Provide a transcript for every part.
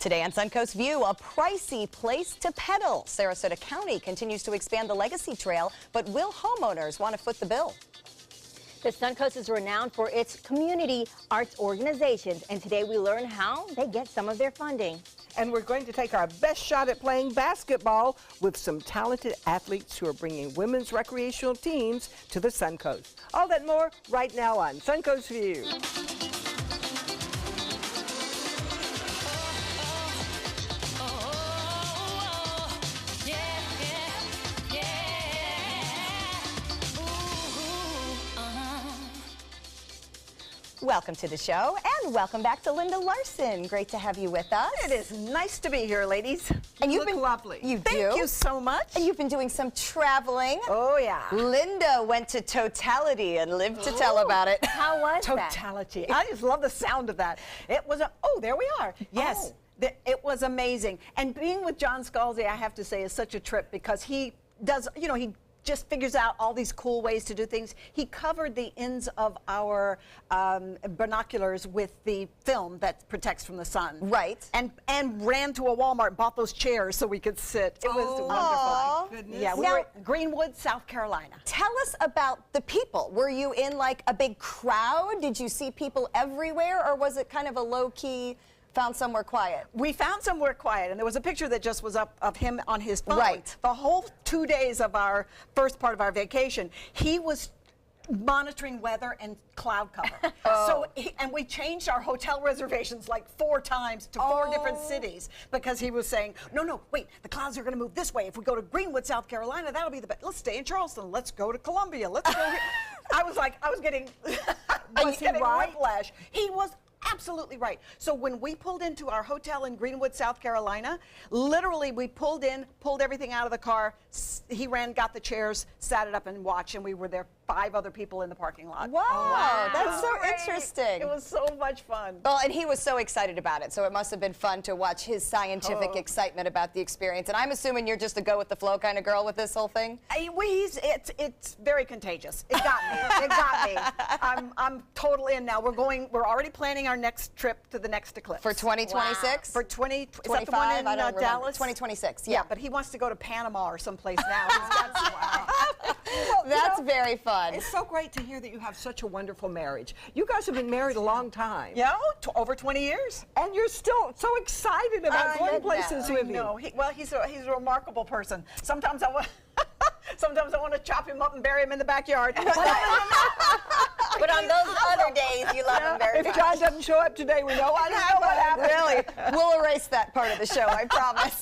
Today on Suncoast View, a pricey place to pedal. Sarasota County continues to expand the Legacy Trail, but will homeowners want to foot the bill? The Suncoast is renowned for its community arts organizations, and today we learn how they get some of their funding. And we're going to take our best shot at playing basketball with some talented athletes who are bringing women's recreational teams to the Suncoast. All that and more right now on Suncoast View. Welcome to the show, and welcome back to Linda Larson. Great to have you with us. It is nice to be here, ladies. And you you've look been lovely. Thank you so much. And you've been doing some traveling. Oh, yeah. Linda went to Totality and lived to tell about it. How was that? Totality. I just love the sound of that. It was there we are. Yes. It was amazing. And being with John Scalzi, I have to say, is such a trip because he does, he just figures out all these cool ways to do things. He covered the ends of our binoculars with the film that protects from the sun. Right. And ran to a Walmart, bought those chairs so we could sit. It was wonderful. Goodness. Yeah, we were at Greenwood, South Carolina. Tell us about the people. Were you in like a big crowd? Did you see people everywhere, or was it kind of a low-key, found somewhere quiet? We found somewhere quiet, and there was a picture that just was up of him on his phone. Right. The whole 2 days of our first part of our vacation, he was monitoring weather and cloud cover. And we changed our hotel reservations like 4 times to 4 different cities because he was saying, no, wait, the clouds are going to move this way. If we go to Greenwood, South Carolina, that'll be the best. Let's stay in Charleston. Let's go to Columbia. Let's go here. I was getting whiplash. He was absolutely right. So when we pulled into our hotel in Greenwood, South Carolina, literally we pulled in, pulled everything out of the car. He ran, got the chairs, sat it up and watched, and we were there 5 other people in the parking lot. Wow, that's so interesting. It was so much fun. Well, and he was so excited about it, so it must have been fun to watch his scientific excitement about the experience. And I'm assuming you're just a go-with-the-flow kind of girl with this whole thing? It's very contagious. It got me. It got me. I'm totally in now. We're already planning our next trip to the next eclipse. For 2026? Wow. For 25, is that the one in I don't remember. Dallas? 2026, yeah. But he wants to go to Panama or someplace now. That's very fun. It's so great to hear that you have such a wonderful marriage. You guys have been married a long time. Yeah, over 20 years. And you're still so excited about going places with you. No, he's a remarkable person. Sometimes I want to chop him up and bury him in the backyard. But on those other days, you love him very much. If John doesn't show up today, we know what happened. Really? We'll erase that part of the show, I promise.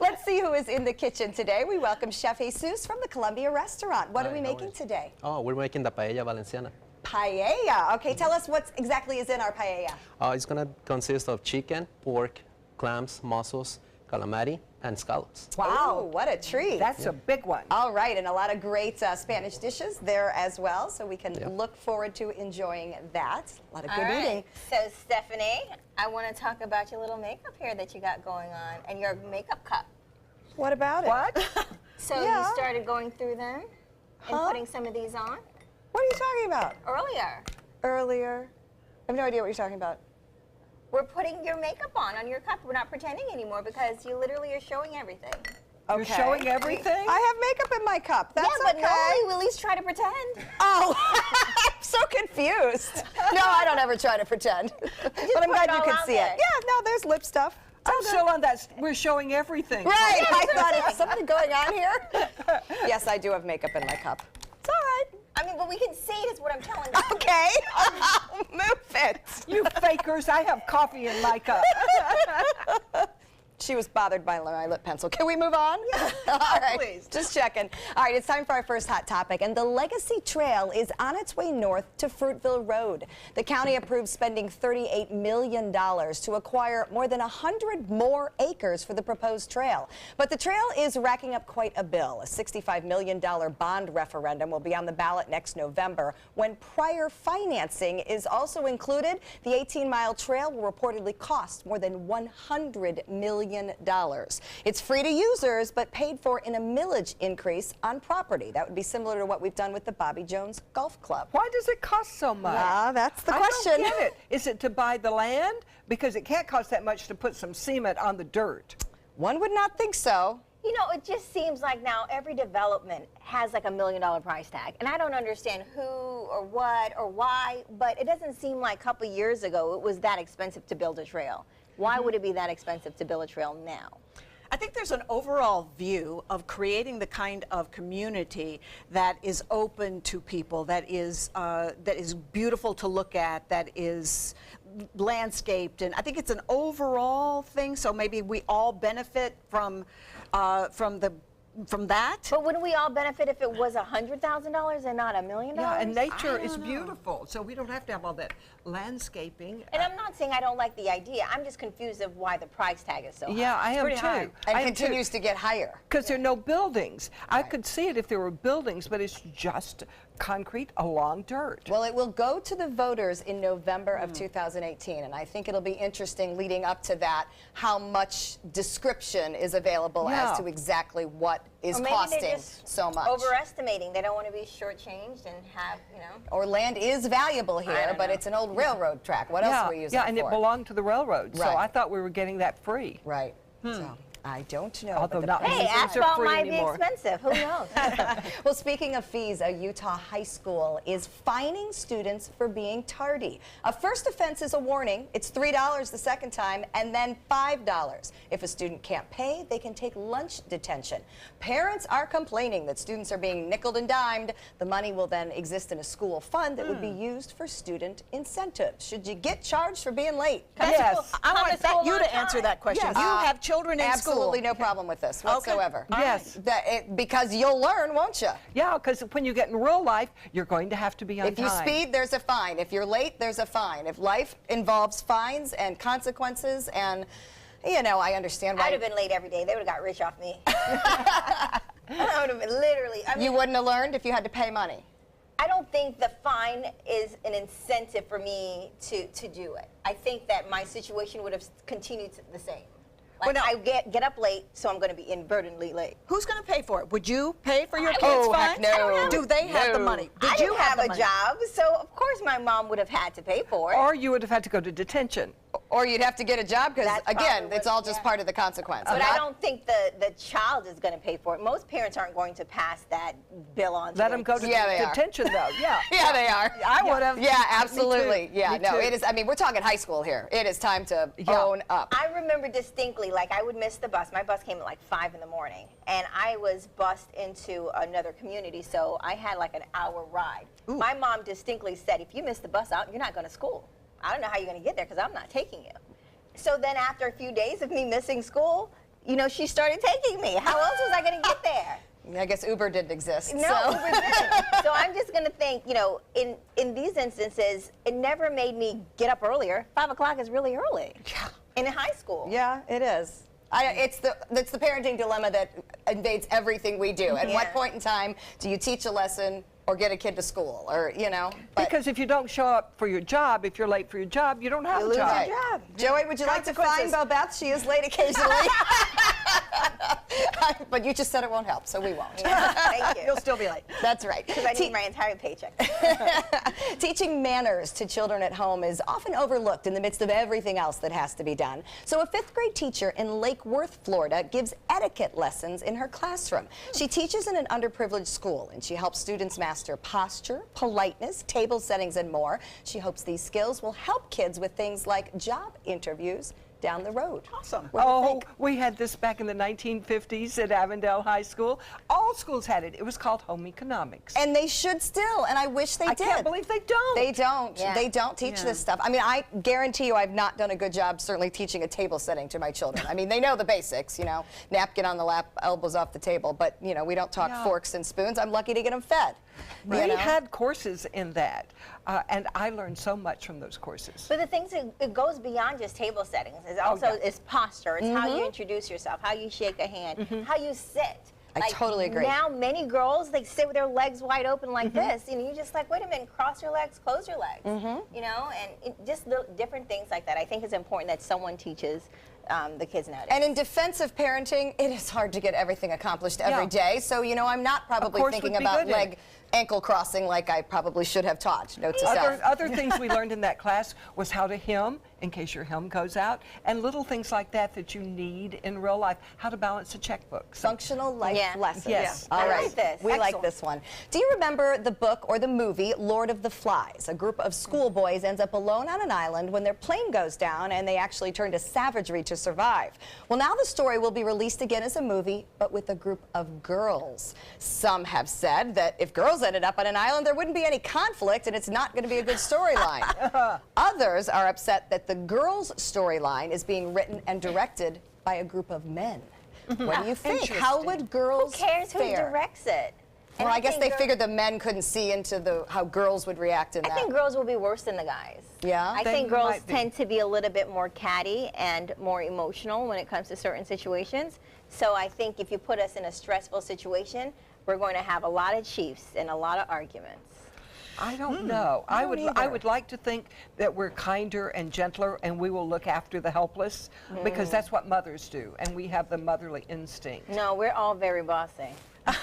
Let's see who is in the kitchen today. We welcome Chef Jesus from the Columbia Restaurant. What are we making today? Oh, we're making the paella valenciana. Paella. Okay, tell us what exactly is in our paella. It's going to consist of chicken, pork, clams, mussels, calamari, and scallops. Wow, what a treat. That's a big one. All right, and a lot of great Spanish dishes there as well, so we can look forward to enjoying that. A lot of good eating. So, Stephanie, I want to talk about your little makeup here that you got going on and your makeup cup. What about it? What? So you started going through them and putting some of these on? What are you talking about? Earlier. I have no idea what you're talking about. We're putting your makeup on your cup. We're not pretending anymore because you literally are showing everything. Okay. You're showing everything? I have makeup in my cup. That's but normally we at least try to pretend. Oh, I'm so confused. No, I don't ever try to pretend. But I'm glad you could see it. Yeah, no, there's lip stuff. I'm still on that. We're showing everything. Right. I thought, is something going on here? Yes, I do have makeup in my cup. It's all right. I mean, but we can see it is what I'm telling you. Okay. Move it. You fakers, I have coffee in my cup. She was bothered by my lip pencil. Can we move on? All right, please. Just checking. All right, it's time for our first hot topic, and the Legacy Trail is on its way north to Fruitville Road. The county approved spending $38 million to acquire more than 100 more acres for the proposed trail. But the trail is racking up quite a bill. A $65 million bond referendum will be on the ballot next November. When prior financing is also included, the 18-mile trail will reportedly cost more than $100 million. million. It's free to users, but paid for in a millage increase on property. That would be similar to what we've done with the Bobby Jones Golf Club. Why does it cost so much? That's the I question. don't get it. Is it to buy the land? Because it can't cost that much to put some cement on the dirt. One would not think so. You know, it just seems like now every development has like $1 million price tag. And I don't understand who or what or why, but it doesn't seem like a couple years ago it was that expensive to build a trail. Why would it be that expensive to build a trail now? I think there's an overall view of creating the kind of community that is open to people, that is beautiful to look at, that is landscaped, and I think it's an overall thing. So maybe we all benefit from that. But wouldn't we all benefit if it was $100,000 and not $1 million? Yeah, and nature is beautiful, so we don't have to have all that landscaping. And I'm not saying I don't like the idea. I'm just confused of why the price tag is so high. Yeah, I am pretty too. high. And continues to get higher. Because there are no buildings. I could see it if there were buildings, but it's just concrete along dirt. Well, it will go to the voters in November of 2018, and I think it'll be interesting leading up to that how much description is available as to exactly what is Or maybe costing they're just so much. overestimating. They don't want to be shortchanged and have, you know. Or land is valuable here, but it's an old railroad track. What else are we using it for? and it belonged to the railroad, so Right. I thought we were getting that free. Right. So, I don't know. Although but the not price- Hey, things are asphalt free might anymore. be expensive. Who knows? Well, speaking of fees, a Utah high school is fining students for being tardy. A first offense is a warning. It's $3 the second time, and then $5. If a student can't pay, they can take lunch detention. Parents are complaining that students are being nickeled and dimed. The money will then exist in a school fund that would be used for student incentives. Should you get charged for being late? Yes. I want school you on to answer time. that question. Yes. You have children in school. Absolutely no problem with this whatsoever. Yes. Because you'll learn, won't you? Yeah, because when you get in real life, you're going to have to be on If you time. speed, there's a fine. If you're late, there's a fine. If life involves fines and consequences, and you know, I understand why I'd have been late every day. They would have got rich off me. I would have been literally. I mean, you wouldn't have learned if you had to pay money. I don't think the fine is an incentive for me to do it. I think that my situation would have continued the same. Like, Well, now- I get up late, so I'm going to be inadvertently late. Who's going to pay for it? Would you pay for your I kids' would. fines? Heck no. Do they have the No. money? Did I you didn't have the a money? job, so of course my mom would have had to pay for it. Or you would have had to go to detention. Or you'd have to get a job because, That's again, probably it's what- all just yeah. part of the consequence. But I'm I not- don't think the child is going to pay for it. Most parents aren't going to pass that bill on to Let their them go to Yeah, they are. detention, though. Yeah. Yeah, they are. I would have. Yeah, Me absolutely. too. Yeah, Me no, too. it is. I mean, we're talking high school here. It is time to own up. I remember distinctly, like I would miss the bus. My bus came at like 5 in the morning, and I was bused into another community, so I had like an hour ride. My mom distinctly said, if you miss the bus out, you're not going to school. I don't know how you're going to get there because I'm not taking you. So then after a few days of me missing school, you know, she started taking me. How else was I going to get there? I guess Uber didn't exist. No, so. Uber didn't. So I'm just going to think, you know, in these instances, it never made me get up earlier. 5 o'clock is really early. Yeah. In high school. Yeah, it is. It's the parenting dilemma that invades everything we do. At what Yeah. point in time do you teach a lesson or get a kid to school, or you know? But Because if you don't show up for your job, if you're late for your job, you don't have you a lose job. your job. Joey, would you like to find Consequences. Bobeth? She is late occasionally. But you just said it won't help, so we won't. Thank you. You'll still be late. That's right. Because I need my entire paycheck. Teaching manners to children at home is often overlooked in the midst of everything else that has to be done. So a 5th grade teacher in Lake Worth, Florida, gives etiquette lessons in her classroom. She teaches in an underprivileged school, and she helps students master posture, politeness, table settings, and more. She hopes these skills will help kids with things like job interviews down the road. Awesome. What do you Oh, think? we had this back in the 1950s at Avondale High School. All schools had it. It was called home economics. And they should still, and I wish they I did. can't believe they don't. They don't. Yeah. They don't teach this stuff. I mean, I guarantee you I've not done a good job certainly teaching a table setting to my children. I mean, they know the basics, you know, napkin on the lap, elbows off the table, but, you know, we don't talk Yeah. forks and spoons. I'm lucky to get them fed. We You know? had courses in that, and I learned so much from those courses. But the things, it goes beyond just table settings. It's also yeah. it's posture. It's how you introduce yourself, how you shake a hand, how you sit. I totally agree. Now many girls, they sit with their legs wide open like this, and you're just like, wait a minute, cross your legs, close your legs. You know, and just little, different things like that. I think it's important that someone teaches the kids nowadays. And in defense of parenting, it is hard to get everything accomplished every day. So, you know, I'm not probably thinking about ankle crossing like I probably should have taught. Note to self. Other things we learned in that class was how to hem in case your hem goes out, and little things like that that you need in real life. How to balance a checkbook. Functional life lessons. Yes. All I right. like this. We like Excellent. this one. Do you remember the book or the movie Lord of the Flies? A group of schoolboys ends up alone on an island when their plane goes down and they actually turn to savagery to survive. Well, now the story will be released again as a movie, but with a group of girls. Some have said that if girls ended up on an island, there wouldn't be any conflict and it's not going to be a good storyline. Others are upset that the girls' storyline is being written and directed by a group of men. What do you think? How would girls Who cares who fare? directs it? Well, And I guess they think figured the men couldn't see into how girls would react in I that. think girls will be worse than the guys. Yeah? I They think girls might be. tend to be a little bit more catty and more emotional when it comes to certain situations. So I think if you put us in a stressful situation, we're going to have a lot of chiefs and a lot of arguments. I don't know. I don't would either. like to think that we're kinder and gentler and we will look after the helpless because that's what mothers do and we have the motherly instinct. No, we're all very bossy.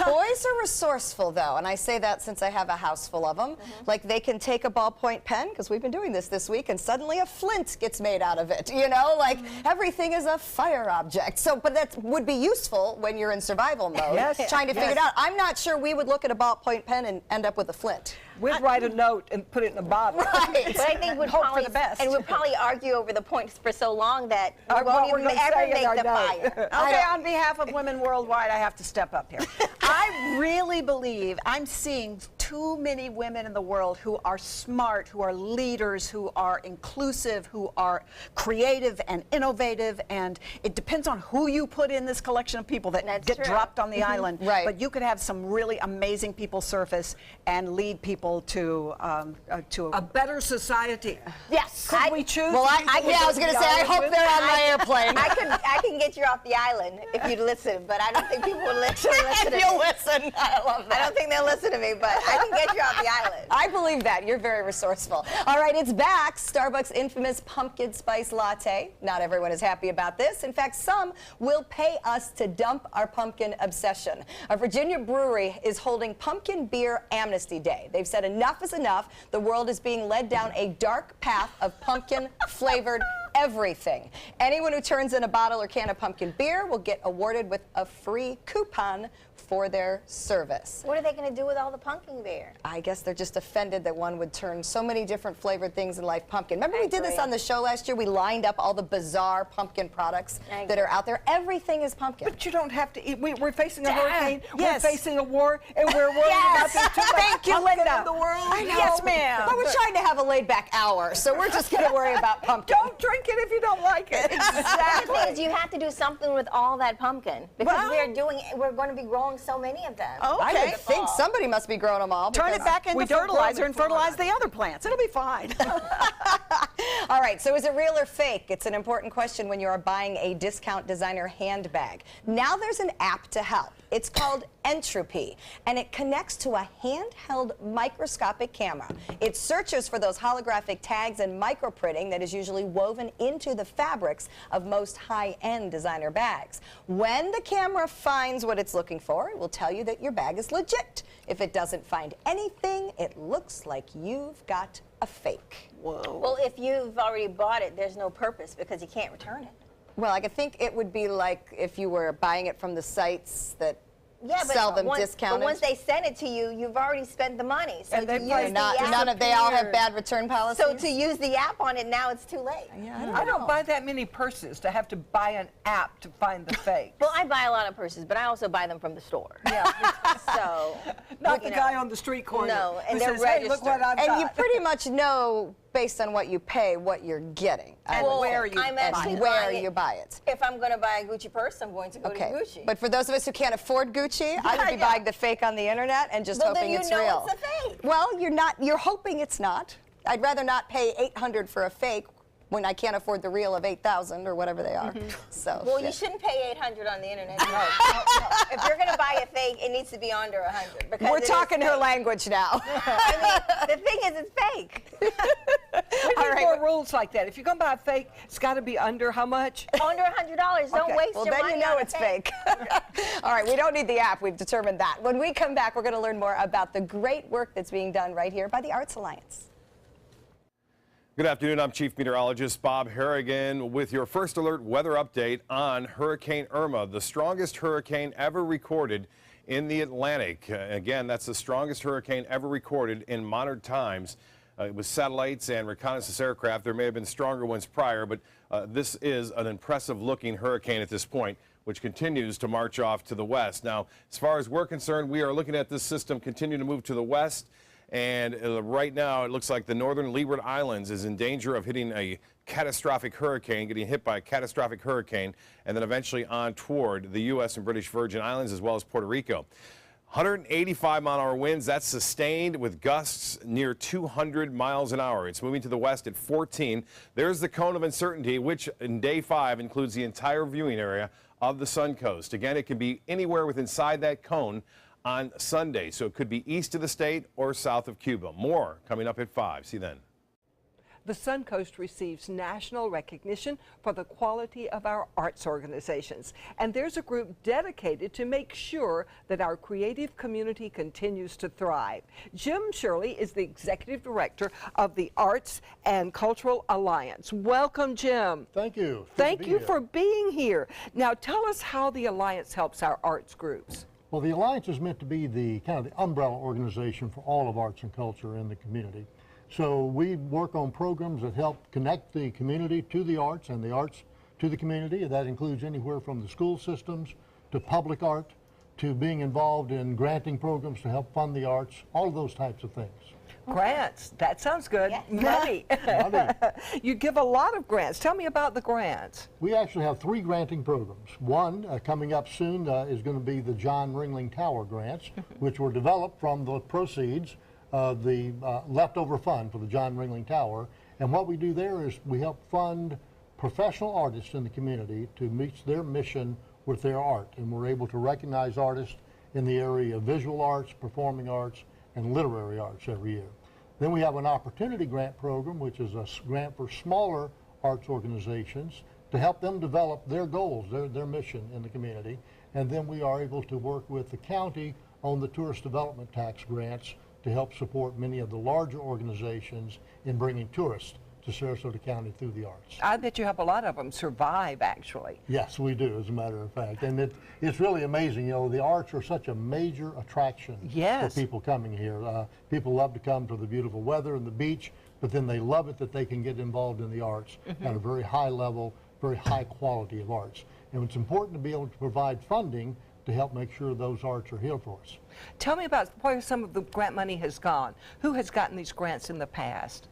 Boys are resourceful, though, and I say that since I have a house full of them. Like, they can take a ballpoint pen, because we've been doing this week, and suddenly a flint gets made out of it, you know? Like, everything is a fire object. So, but that would be useful when you're in survival mode, Yes. trying to figure it out. I'm not sure we would look at a ballpoint pen and end up with a flint. We'd write a note and put it in a bottle. Right. But I think we'd Hope for probably the best. and we'd probably argue over the points for so long that we What won't we're even gonna ever say in make our the note. fire. Okay, on behalf of women worldwide, I have to step up here. I really believe I'm seeing too many women in the world who are smart, who are leaders, who are inclusive, who are creative and innovative, and it depends on who you put in this collection of people that That's get true. dropped on the island. Right. But you could have some really amazing people surface and lead people to A better society. Yes. Could we choose? Well, I was going to say, I hope they're on my airplane. I can get you off the island if you'd listen, but I don't think people would listen to If me. you'll listen, I love that. I don't think they'll listen to me, but I can get you off the island. I believe that. You're very resourceful. All right, it's back. Starbucks' infamous pumpkin spice latte. Not everyone is happy about this. In fact, some will pay us to dump our pumpkin obsession. A Virginia brewery is holding Pumpkin Beer Amnesty Day. They've said enough is enough. The world is being led down a dark path of pumpkin-flavored everything. Anyone who turns in a bottle or can of pumpkin beer will get awarded with a free coupon for their service. What are they going to do with all the pumpkin beer? I guess they're just offended that one would turn so many different flavored things in life pumpkin. Remember we did this agree. on the show last year? We lined up all the bizarre pumpkin products I that are out there. Everything is pumpkin. But you don't have to eat. We're facing a hurricane. Yes. We're facing a war, and we're worried Yes. about the too much Thank you, pumpkin Linda. in the world. I know. Yes, ma'am. But we're trying to have a laid-back hour, so we're just going to worry about pumpkin. Don't drink it if you don't like it. The thing is, you have to do something with all that pumpkin because Well- we're going to be growing so many of them. I Okay. would think somebody must be growing them all. Turn it because- back into we don't grow fertilizer them and for fertilize us. the other plants. It'll be fine. All right, so is it real or fake? It's an important question when you are buying a discount designer handbag. Now there's an app to help. It's called Entropy, and it connects to a handheld microscopic camera. It searches for those holographic tags and microprinting that is usually woven into the fabrics of most high-end designer bags. When the camera finds what it's looking for, it will tell you that your bag is legit. If it doesn't find anything, it looks like you've got a fake. Well, if you've already bought it, there's no purpose because you can't return it. Well, I could think it would be like if you were buying it from the sites that Yeah, but sell them once, discounted. But once they send it to you, you've already spent the money. So And they to probably use Not, the app, none of they all have bad return policies. so to use the app on it now, it's too late. I don't buy that many purses to have to buy an app to find the fake. Well, I buy a lot of purses, but I also buy them from the store. Yeah. So Not you the know. guy on the street corner. No, and who they're says, hey, look what registered. I've And got. you pretty much know, based on what you pay, what you're getting. And Well, where you I'm buy actually it. where buying it. you buy it. If I'm going to buy a Gucci purse, I'm going to go Okay, to Gucci. but for those of us who can't afford Gucci, I would be Yeah. buying the fake on the internet and just Well, then hoping you it's know real. it's a fake. Well, you're hoping it's not. I'd rather not pay $800 for a fake when I can't afford the reel of 8,000 or whatever they are. So Well, yeah. you shouldn't pay 800 on the internet. No. If you're going to buy a fake, it needs to be under 100. Because We're it is talking her fake. language now. I mean, the thing is, it's fake. We need more rules like that. If you're going to buy a fake, it's got to be under how much? Under $100. Don't Okay. waste Well, your then money you know on a it's fake. All right, we don't need the app. We've determined that. When we come back, we're going to learn more about the great work that's being done right here by the Arts Alliance. Good afternoon. I'm Chief Meteorologist Bob Harrigan with your first alert weather update on Hurricane Irma, the strongest hurricane ever recorded in the Atlantic. Again, that's the strongest hurricane ever recorded in modern times. With satellites and reconnaissance aircraft, there may have been stronger ones prior, but this is an impressive looking hurricane at this point, which continues to march off to the west. Now, as far as we're concerned, we are looking at this system continue to move to the west. And right now, it looks like the northern Leeward Islands is in danger of hitting a catastrophic hurricane, getting hit by a catastrophic hurricane, and then eventually on toward the U.S. and British Virgin Islands as well as Puerto Rico. 185-mile-an-hour winds, that's sustained with gusts near 200 miles an hour. It's moving to the west at 14. There's the cone of uncertainty, which in day 5 includes the entire viewing area of the Suncoast. Again, it can be anywhere within inside that cone on Sunday, so it could be east of the state or south of Cuba. More coming up at 5. See you then. The Suncoast receives national recognition for the quality of our arts organizations. And there's a group dedicated to make sure that our creative community continues to thrive. Jim Shirley is the Executive Director of the Arts and Cultural Alliance. Welcome, Jim. Thank you. Thank you for being here. Now tell us how the Alliance helps our arts groups. Well, the Alliance is meant to be the kind of the umbrella organization for all of arts and culture in the community. So we work on programs that help connect the community to the arts and the arts to the community. That includes anywhere from the school systems to public art to being involved in granting programs to help fund the arts, all of those types of things. Grants, that sounds good. Yes. Money. Money. You give a lot of grants. Tell me about the grants. We actually have 3 granting programs. One coming up soon is going to be the John Ringling Tower grants, which were developed from the proceeds of the leftover fund for the John Ringling Tower. And what we do there is we help fund professional artists in the community to meet their mission with their art. And we're able to recognize artists in the area of visual arts, performing arts, and literary arts every year. Then we have an opportunity grant program, which is a grant for smaller arts organizations to help them develop their goals, their mission in the community. And then we are able to work with the county on the tourist development tax grants to help support many of the larger organizations in bringing tourists to Sarasota County through the arts. I bet you have a lot of them survive, actually. Yes, we do, as a matter of fact. And it's really amazing. You know, the arts are such a major attraction Yes. for people coming here. People love to come to the beautiful weather and the beach, but then they love it that they can get involved in the arts at a very high level, very high quality of arts. And it's important to be able to provide funding to help make sure those arts are here for us. Tell me about where some of the grant money has gone. Who has gotten these grants in the past?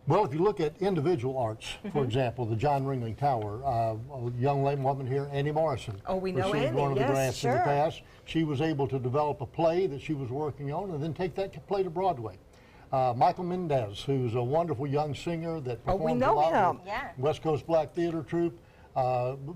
Well, if you look at individual arts, for example, the John Ringling Tower, a young woman here, Annie Morrison. Oh, we know received Annie, one of the yes, grants in the sure. past. She was able to develop a play that she was working on and then take that play to Broadway. Michael Mendez, who's a wonderful young singer that Oh, we performs know a lot him. with Yeah. West Coast Black Theater Troupe.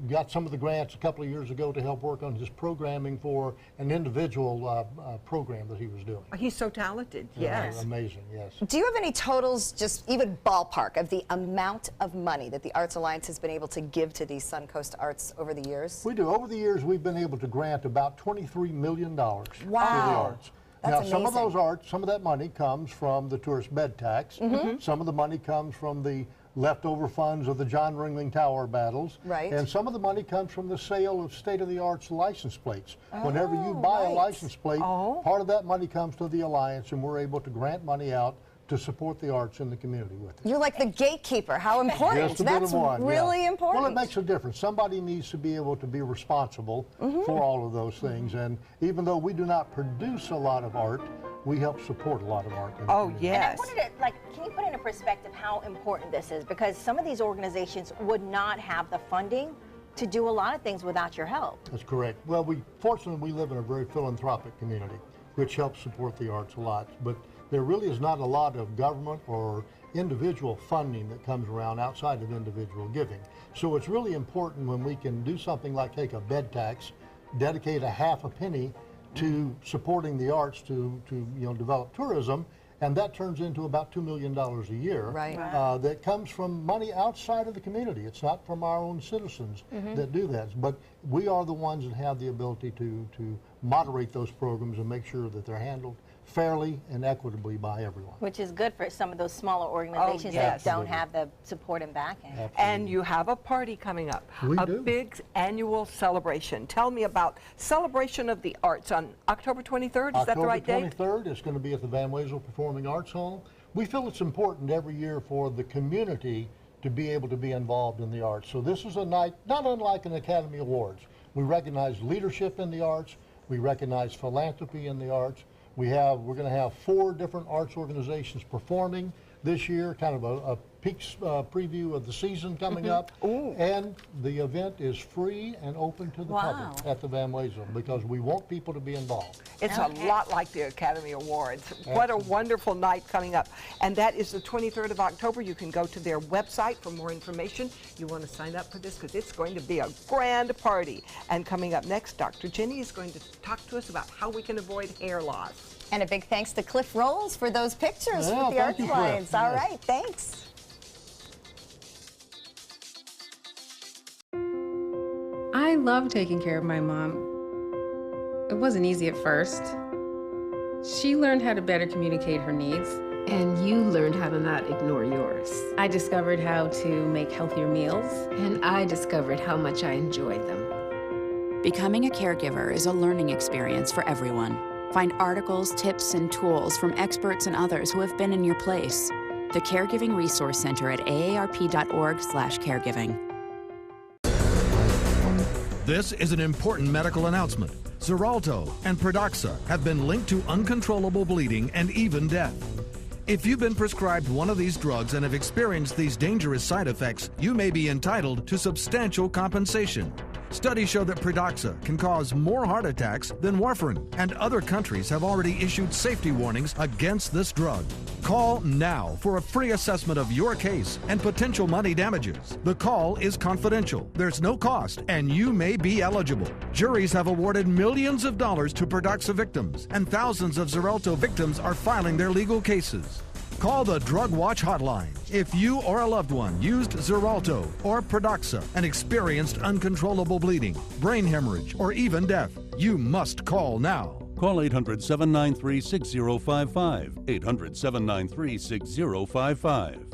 Got some of the grants a couple of years ago to help work on his programming for an individual program that he was doing. He's so talented, yes. Amazing, yes. Do you have any totals, just even ballpark, of the amount of money that the Arts Alliance has been able to give to these Suncoast Arts over the years? We do. Over the years, we've been able to grant about $23 million to the arts. That's Now, some of amazing. those arts, some of that money comes from the tourist bed tax. Some of the money comes from the leftover funds of the John Ringling Tower battles. Right. And some of the money comes from the sale of state-of-the-art license plates. Whenever you buy a right. license plate, part of that money comes to the Alliance, and we're able to grant money out to support the arts in the community with it. You're like the gatekeeper. How important. Just a bit That's of one, really yeah. important. Well, it makes a difference. Somebody needs to be able to be responsible for all of those things. And even though we do not produce a lot of art, we help support a lot of art. in the Oh, community. yes. And I wanted to, can you put into perspective how important this is? Because some of these organizations would not have the funding to do a lot of things without your help. That's correct. Well, fortunately, we live in a very philanthropic community, which helps support the arts a lot. But there really is not a lot of government or individual funding that comes around outside of individual giving. So it's really important when we can do something like take a bed tax, dedicate a half a penny to supporting the arts to develop tourism, and that turns into about $2 million a year. Right. That comes from money outside of the community. It's not from our own citizens that do that. But we are the ones that have the ability to moderate those programs and make sure that they're handled fairly and equitably by everyone. Which is good for some of those smaller organizations yes. that don't have the support and backing. Absolutely. And you have a party coming up, a do. big annual celebration. Tell me about Celebration of the Arts on October 23rd. Is that the right date? October 23rd, it's going to be at the Van Wezel Performing Arts Hall. We feel it's important every year for the community to be able to be involved in the arts. So this is a night not unlike an Academy Awards. We recognize leadership in the arts. We recognize philanthropy in the arts. We're going to have 4 different arts organizations performing this year, kind of a peak preview of the season coming up. And the event is free and open to the public at the Van Wezel because we want people to be involved. It's a lot like the Academy Awards. What a wonderful night coming up. And that is the 23rd of October. You can go to their website for more information. You want to sign up for this because it's going to be a grand party. And coming up next, Dr. Jenny is going to talk to us about how we can avoid hair loss. And a big thanks to Cliff Rolls for those pictures Yeah, with the thank arts you, Cliff. lines. All Yes. right, thanks. I love taking care of my mom. It wasn't easy at first. She learned how to better communicate her needs. And you learned how to not ignore yours. I discovered how to make healthier meals. And I discovered how much I enjoyed them. Becoming a caregiver is a learning experience for everyone. Find articles, tips, and tools from experts and others who have been in your place. The Caregiving Resource Center at aarp.org/caregiving. This is an important medical announcement. Xarelto and Pradaxa have been linked to uncontrollable bleeding and even death. If you've been prescribed one of these drugs and have experienced these dangerous side effects, you may be entitled to substantial compensation. Studies show that Pradaxa can cause more heart attacks than warfarin, and other countries have already issued safety warnings against this drug. Call now for a free assessment of your case and potential money damages. The call is confidential, there's no cost, and you may be eligible. Juries have awarded millions of dollars to Pradaxa victims, and thousands of Xarelto victims are filing their legal cases. Call the Drug Watch hotline if you or a loved one used Xarelto or Pradaxa and experienced uncontrollable bleeding, brain hemorrhage, or even death. You must call now. Call 800-793-6055. 800-793-6055.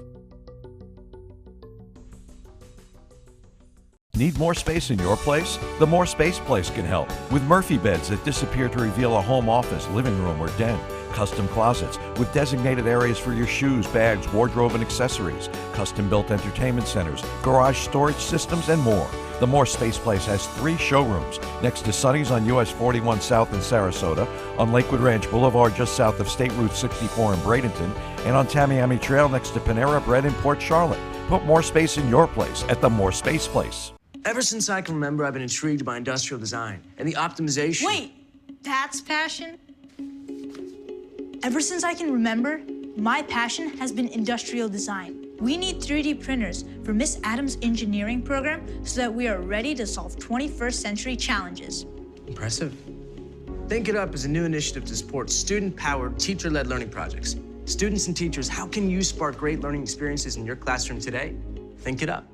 Need more space in your place? The More Space Place can help with Murphy beds that disappear to reveal a home office, living room, or den. Custom closets with designated areas for your shoes, bags, wardrobe, and accessories. Custom-built entertainment centers, garage storage systems, and more. The More Space Place has 3 showrooms next to Sonny's on US 41 South in Sarasota, on Lakewood Ranch Boulevard just south of State Route 64 in Bradenton, and on Tamiami Trail next to Panera Bread in Port Charlotte. Put more space in your place at the More Space Place. Ever since I can remember, I've been intrigued by industrial design and the optimization. Wait, that's passion? Ever since I can remember, my passion has been industrial design. We need 3D printers for Miss Adams' engineering program so that we are ready to solve 21st century challenges. Impressive. Think It Up is a new initiative to support student-powered, teacher-led learning projects. Students and teachers, how can you spark great learning experiences in your classroom today? Think It Up.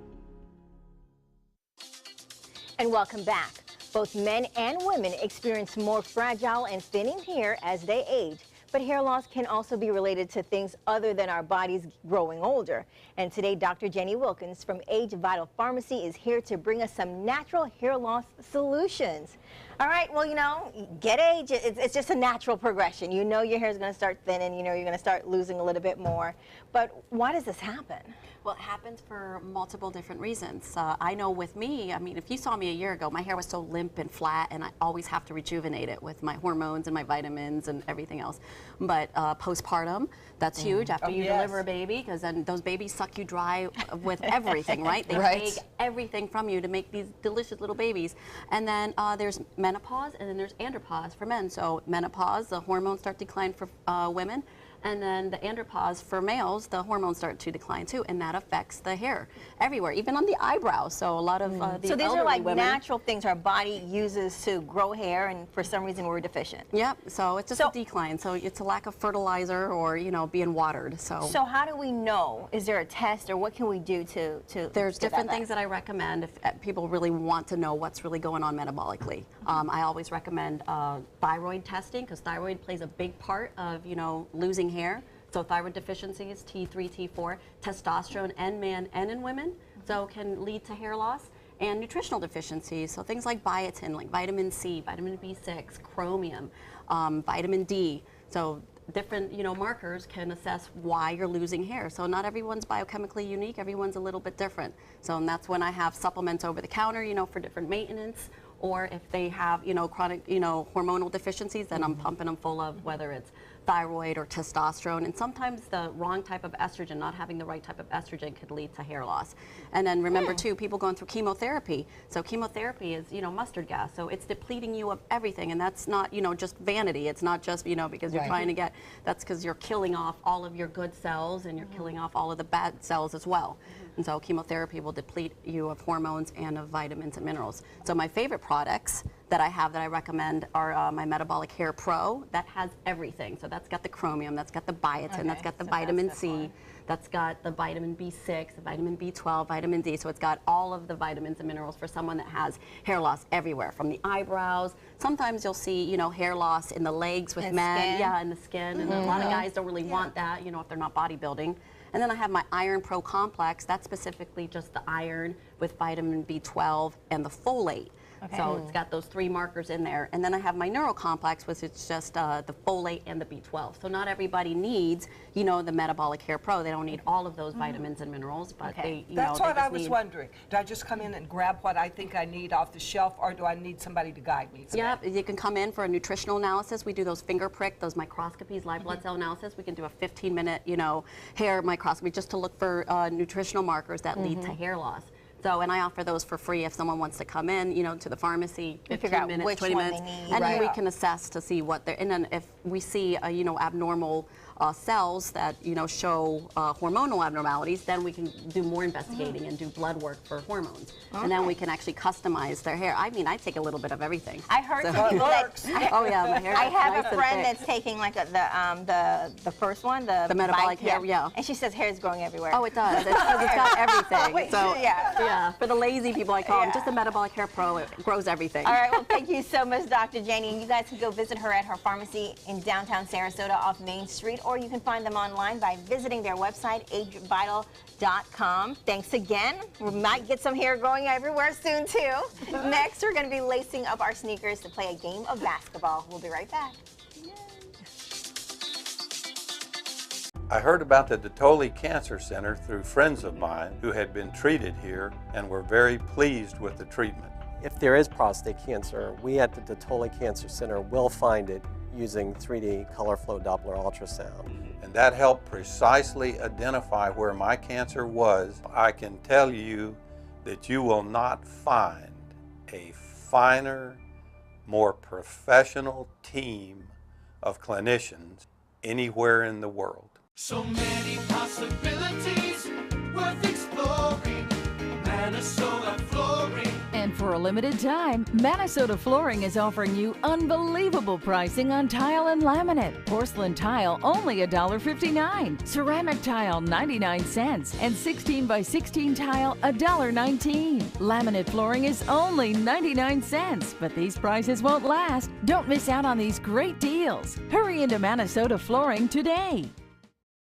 And welcome back. Both men and women experience more fragile and thinning hair as they age. But hair loss can also be related to things other than our bodies growing older. And today, Dr. Jenny Wilkins from Age Vital Pharmacy is here to bring us some natural hair loss solutions. All right, well, you know, get age, it's just a natural progression. You know your hair is going to start thinning, you know you're going to start losing a little bit more. But why does this happen? Well, it happens for multiple different reasons. I know with me, I mean, if you saw me a year ago, my hair was so limp and flat, and I always have to rejuvenate it with my hormones and my vitamins and everything else. But postpartum, that's huge after you deliver a baby, because then those babies suck you dry with everything, right? They take everything from you to make these delicious little babies. And then there's menopause, and then there's andropause for men. So menopause, the hormones start to decline for women. And then the andropause for males, the hormones start to decline too, and that affects the hair everywhere, even on the eyebrows. So a lot of the So these are like women, natural things our body uses to grow hair, and for some reason we're deficient. Yep. So it's just a decline. So it's a lack of fertilizer, or being watered. So how do we know? Is there a test, or what can we do to? There's different things that I recommend if people really want to know what's really going on metabolically. I always recommend thyroid testing, because thyroid plays a big part of losing hair. So thyroid deficiencies, T3, T4, testosterone in men and in women, so can lead to hair loss. And nutritional deficiencies, so things like biotin, like vitamin C, vitamin B6, chromium, vitamin D. So different markers can assess why you're losing hair. So not everyone's biochemically unique, everyone's a little bit different. So and that's when I have supplements over the counter, for different maintenance, or if they have chronic hormonal deficiencies, then I'm pumping them full of whether it's thyroid or testosterone, and sometimes the wrong type of estrogen, not having the right type of estrogen, could lead to hair loss. And then remember too, people going through chemotherapy. So chemotherapy is mustard gas, so it's depleting you of everything, and that's not just vanity. It's not just because you're trying to get. That's because you're killing off all of your good cells, and you're killing off all of the bad cells as well. And so chemotherapy will deplete you of hormones and of vitamins and minerals. So my favorite products that I have that I recommend are my Metabolic Hair Pro. That has everything. So that's got the chromium, that's got the biotin, that's got the vitamin C, that's got the vitamin B6, the vitamin B12, vitamin D. So it's got all of the vitamins and minerals for someone that has hair loss everywhere, from the eyebrows. Sometimes you'll see, hair loss in the legs with men. Skin. Yeah, in the skin. And a lot of guys don't really want that, if they're not bodybuilding. And then I have my Iron Pro Complex. That's specifically just the iron with vitamin B12 and the folate. So it's got those 3 markers in there. And then I have my Neuro Complex, which is just the folate and the B12. So not everybody needs, the Metabolic Hair Pro. They don't need all of those vitamins and minerals, but they, That's what I was wondering. Do I just come in and grab what I think I need off the shelf, or do I need somebody to guide me? Yeah, you can come in for a nutritional analysis. We do those finger prick, those microscopies, live blood cell analysis. We can do a 15-minute, hair microscopy just to look for nutritional markers that lead to hair loss. So, and I offer those for free if someone wants to come in, to the pharmacy, 15 minutes, 20 minutes, and then we can assess to see what they're, and then if we see, abnormal cells that, show hormonal abnormalities, then we can do more investigating and do blood work for hormones. And then we can actually customize their hair. I mean, I take a little bit of everything. I heard so. some people oh yeah, my hair. I have nice a friend that's taking like the first one, the metabolic hair, yeah. And she says hair is growing everywhere. Oh, it does. It's got everything. Wait, so yeah. For the lazy people, I call them just the Metabolic Hair Pro. It grows everything. All right. Well, thank you so much, Dr. Janie. And you guys can go visit her at her pharmacy in downtown Sarasota off Main Street, or you can find them online by visiting their website, agevital.com. Thanks again. We might get some hair growing everywhere soon, too. Next, we're going to be lacing up our sneakers to play a game of basketball. We'll be right back. I heard about the Dotoli Cancer Center through friends of mine who had been treated here and were very pleased with the treatment. If there is prostate cancer, we at the Dotoli Cancer Center will find it using 3D color flow Doppler ultrasound. And that helped precisely identify where my cancer was. I can tell you that you will not find a finer, more professional team of clinicians anywhere in the world. So many possibilities worth exploring. Minnesota Flooring. And for a limited time, Minnesota Flooring is offering you unbelievable pricing on tile and laminate. Porcelain tile only $1.59. Ceramic tile 99 cents. And 16 by 16 tile $1.19. Laminate flooring is only 99 cents. But these prices won't last. Don't miss out on these great deals. Hurry into Minnesota Flooring today.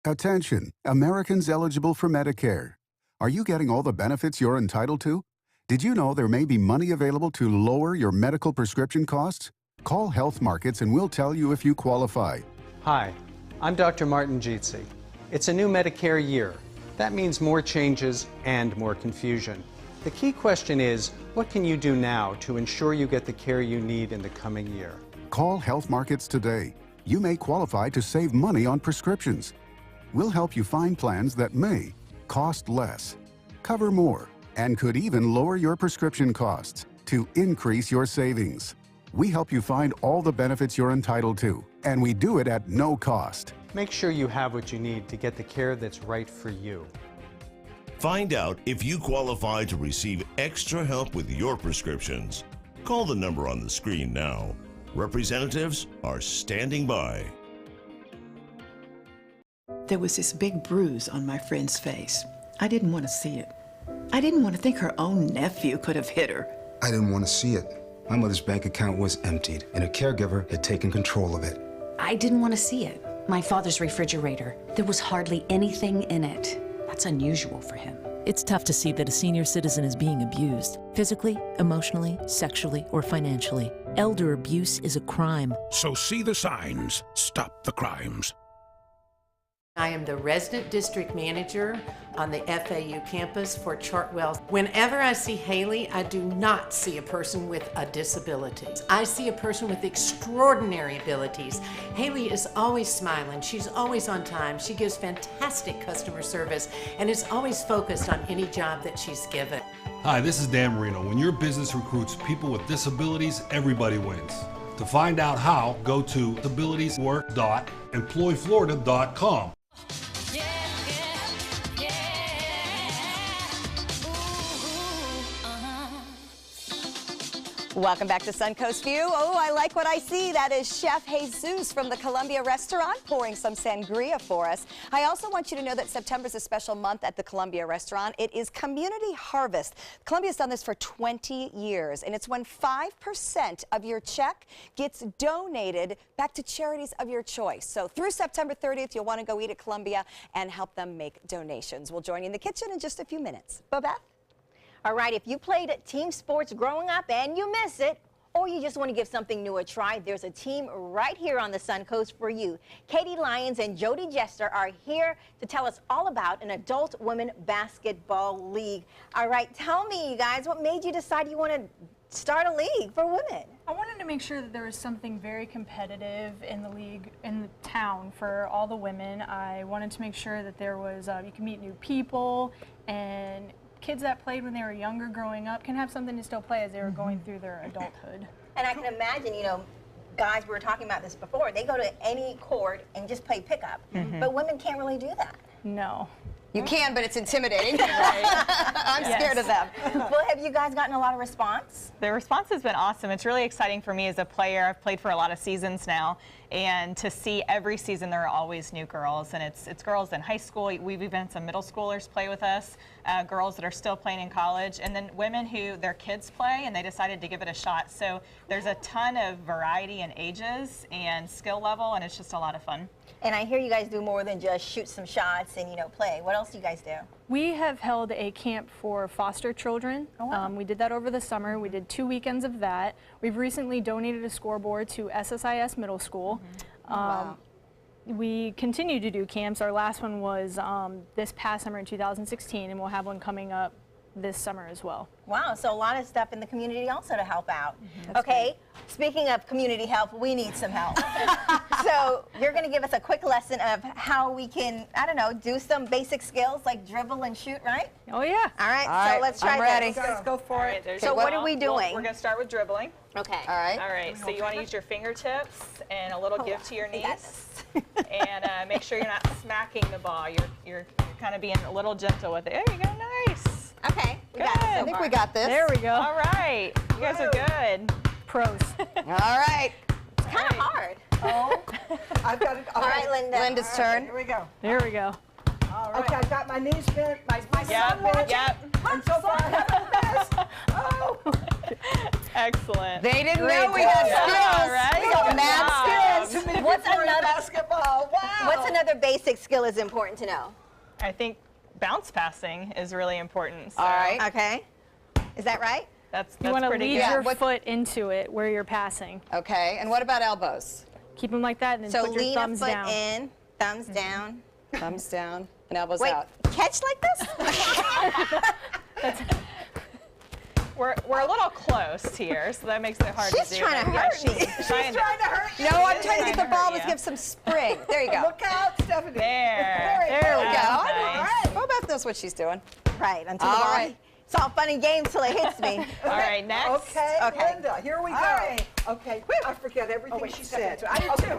Attention, Americans eligible for Medicare. Are you getting all the benefits you're entitled to? Did you know there may be money available to lower your medical prescription costs? Call Health Markets and we'll tell you if you qualify. Hi, I'm Dr. Martin Jeetzy. It's a new Medicare year. That means more changes and more confusion. The key question is, what can you do now to ensure you get the care you need in the coming year? Call Health Markets today. You may qualify to save money on prescriptions. We'll help you find plans that may cost less, cover more, and could even lower your prescription costs to increase your savings. We help you find all the benefits you're entitled to, and we do it at no cost. Make sure you have what you need to get the care that's right for you. Find out if you qualify to receive extra help with your prescriptions. Call the number on the screen now. Representatives are standing by. There was this big bruise on my friend's face. I didn't want to see it. I didn't want to think her own nephew could have hit her. I didn't want to see it. My mother's bank account was emptied, and a caregiver had taken control of it. I didn't want to see it. My father's refrigerator. There was hardly anything in it. That's unusual for him. It's tough to see that a senior citizen is being abused, physically, emotionally, sexually, or financially. Elder abuse is a crime. So see the signs. Stop the crimes. I am the resident district manager on the FAU campus for Chartwell. Whenever I see Haley, I do not see a person with a disability. I see a person with extraordinary abilities. Haley is always smiling. She's always on time. She gives fantastic customer service and is always focused on any job that she's given. Hi, this is Dan Marino. When your business recruits people with disabilities, everybody wins. To find out how, go to disabilitieswork.employflorida.com. Welcome back to Suncoast View. Oh, I like what I see. That is Chef Jesus from the Columbia Restaurant pouring some sangria for us. I also want you to know that September is a special month at the Columbia Restaurant. It is Community Harvest. Columbia's done this for 20 years, and it's when 5% of your check gets donated back to charities of your choice. So through September 30th, you'll want to go eat at Columbia and help them make donations. We'll join you in the kitchen in just a few minutes. Babette? All right, if you played team sports growing up and you miss it, or you just want to give something new a try, there's a team right here on the Suncoast for you. Katie Lyons and Jody Jester are here to tell us all about an adult women basketball league. All right, tell me, you guys, what made you decide you want to start a league for women? I wanted to make sure that there was something very competitive in the league, in the town, for all the women. I wanted to make sure that there was, you can meet new people, and kids that played when they were younger growing up can have something to still play as they were going through their adulthood. And I can imagine, you know, guys, we were talking about this before, they go to any court and just play pickup, but women can't really do that. No. You can, but it's intimidating. I'm scared of them. Well, have you guys gotten a lot of response? The response has been awesome. It's really exciting for me as a player. I've played for a lot of seasons now, and to see every season there are always new girls, and it's girls in high school. We've even had some middle schoolers play with us, girls that are still playing in college, and then women who their kids play and they decided to give it a shot. So there's a ton of variety in ages and skill level, and it's just a lot of fun. And I hear you guys do more than just shoot some shots and, you know, play. What else do you guys do? We have held a camp for foster children. Oh, wow. We did that over the summer. We did 2 weekends of that. We've recently donated a scoreboard to SSIS Middle School. Wow. We continue to do camps. Our last one was this past summer in 2016, and we'll have one coming up this summer as well. Wow, so a lot of stuff in the community also to help out. Okay, speaking of community help, we need some help. So you're going to give us a quick lesson of how we can, I don't know, do some basic skills like dribble and shoot, right? Oh, yeah. All right, so let's try I'm ready. this. Let's go for it. So what are we doing? We're going to start with dribbling. Okay. All right, so you want to use your fingertips and a little give to your knees. And make sure you're not smacking the ball. You're kind of being a little gentle with it. There you go, nice. Okay, we got this. I think we got this. There we go. All right, you guys are good. Pros. All right. It's kind of hard. Oh, I've got it. All right, Linda. Linda's turn. Here we go. There we go. All right. Okay, I've got my knees bent, my Yep, bent, yep. and so far I haven't missed. Oh. Excellent. They didn't know we had skills. All right. We got mad skills. What's another basketball? Wow. What's another basic skill is important to know? I think bounce passing is really important. So All right. Okay. Is that right? That's You want to pretty lead good. your foot into it where you're passing. Okay, and what about elbows? Keep them like that and then So put your lean thumbs a foot down. in, thumbs down. Thumbs down and elbows Wait, out. catch like this? We're a little close here, so that makes it hard She's to do. trying to Yeah, hurt me. she's trying to hurt you. No, I'm trying to get the ball to you. give some spring. There you go. Look out, Stephanie. There we go. Nice. All right. Beth knows what she's doing. Right, until All the ball. right. It's all fun and games till it hits me. All right, next. Okay, Okay. Linda, here we go. All right. Okay. I forget everything she said. I do too.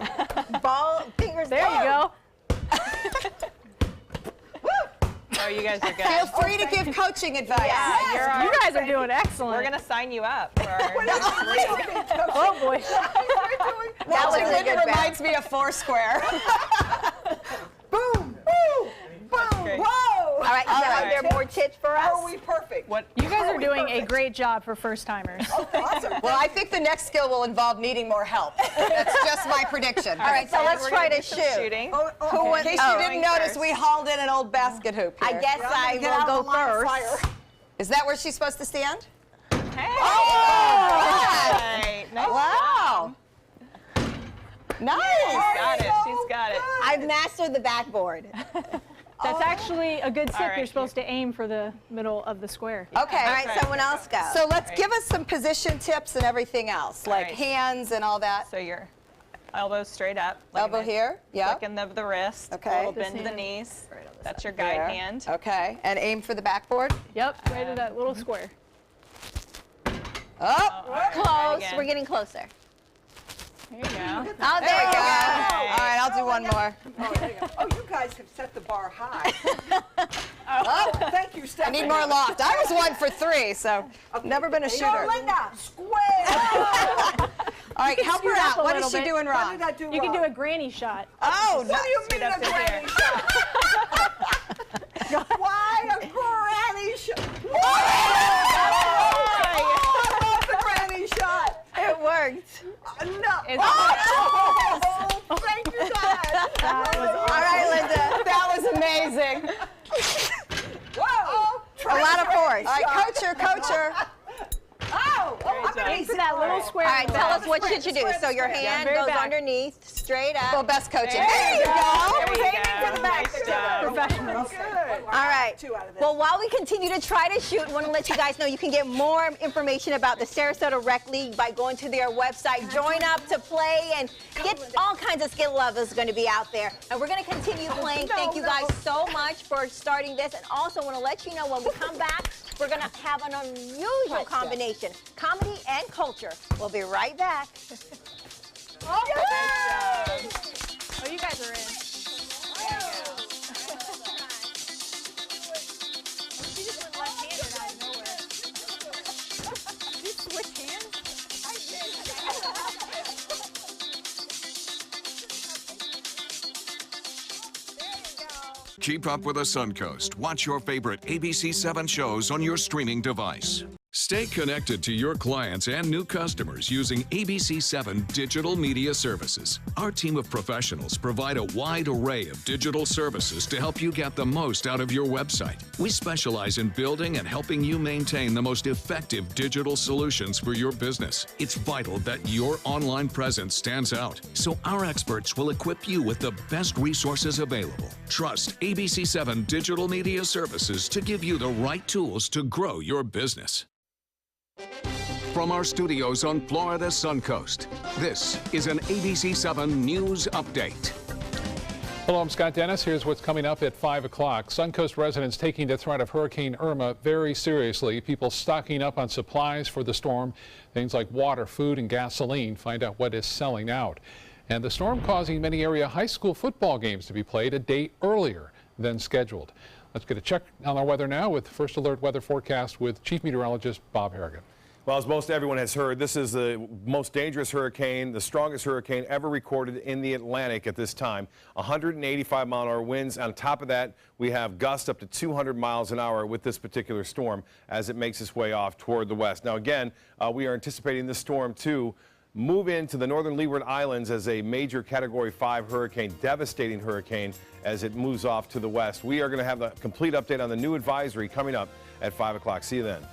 Ball, fingers There you go. Oh, you guys are good. Feel free to give coaching advice. Yeah, you guys are doing excellent. We're going to sign you up. For our oh, boy. Watching Linda reminds me of Foursquare. Boom! Boom! Boom! Whoa! All right, are there more tips for us? Are we perfect? You guys are doing a great job for first-timers. Awesome. Well, I think the next skill will involve needing more help. That's just my prediction. All right, so let's try to shoot. Shooting. In case you didn't notice, we hauled in an old basket hoop here. I guess I will go first. Is that where she's supposed to stand? Hey. Oh! Nice Wow. Nice. She's got it. She's got it. I've mastered the backboard. That's actually a good tip. All right, You're supposed to aim for the middle of the square. Okay. All right, someone else go. So let's give us some position tips and everything else, like hands and all that. So your elbows straight up. Elbow here. Yeah. Flicking the wrist. Okay. A little This bend to the hand. knees. That's your guide hand. Okay. And aim for the backboard. Yep, right at that little square. Oh. Close. We're getting closer. There you go. Oh, There we go. All right, I'll do one more. Oh, you guys have set the bar high. Oh, thank you, I Stephanie. need more loft. I was 1 for 3, so never been a shooter. Linda, square. All right, help her out. What is she doing What wrong? did I do You can wrong? do a granny shot. Oh, What do you mean a granny shot? Why a granny shot? I love the granny shot. It worked. No. Thank you, guys. All right, Linda. That was amazing. Whoa. A lot of force. All right, coach her. Oh, I'm going Aim for that little square. All right, tell us what should you do. So your hand very goes back. underneath, straight up. Well, best coaching. There you go. It was aiming for the back. Nice job. Professionals. Good. All right. 2 out of this. Well, while we continue to try to shoot, I want to let you guys know you can get more information about the Sarasota Rec League by going to their website. Join up to play and get all kinds of skill levels going to be out there. And we're going to continue playing. Thank you guys so much for starting this. And also want to let you know when we come back, we're going to have an unusual combination, comedy and culture. We'll be right back. Oh, you guys are in. She just went left-handed out of nowhere. Did you switch hands? I did. Keep up with the Suncoast. Watch your favorite ABC7 shows on your streaming device. Stay connected to your clients and new customers using ABC7 Digital Media Services. Our team of professionals provide a wide array of digital services to help you get the most out of your website. We specialize in building and helping you maintain the most effective digital solutions for your business. It's vital that your online presence stands out, so our experts will equip you with the best resources available. Trust ABC7 Digital Media Services to give you the right tools to grow your business. From our studios on Florida's Suncoast, this is an ABC7 News Update. Hello, I'm Scott Dennis. Here's what's coming up at 5 o'clock. Suncoast residents taking the threat of Hurricane Irma very seriously. People stocking up on supplies for the storm, things like water, food, and gasoline. Find out what is selling out. And the storm causing many area high school football games to be played a day earlier than scheduled. Let's get a check on our weather now with First Alert Weather Forecast with Chief Meteorologist Bob Harrigan. Well, as most everyone has heard, this is the most dangerous hurricane, the strongest hurricane ever recorded in the Atlantic at this time. 185-mile-an-hour winds. On top of that, we have gusts up to 200 miles an hour with this particular storm as it makes its way off toward the west. Now, again, we are anticipating this storm to move into the northern Leeward Islands as a major Category 5 hurricane, devastating hurricane as it moves off to the west. We are going to have a complete update on the new advisory coming up at 5 o'clock. See you then.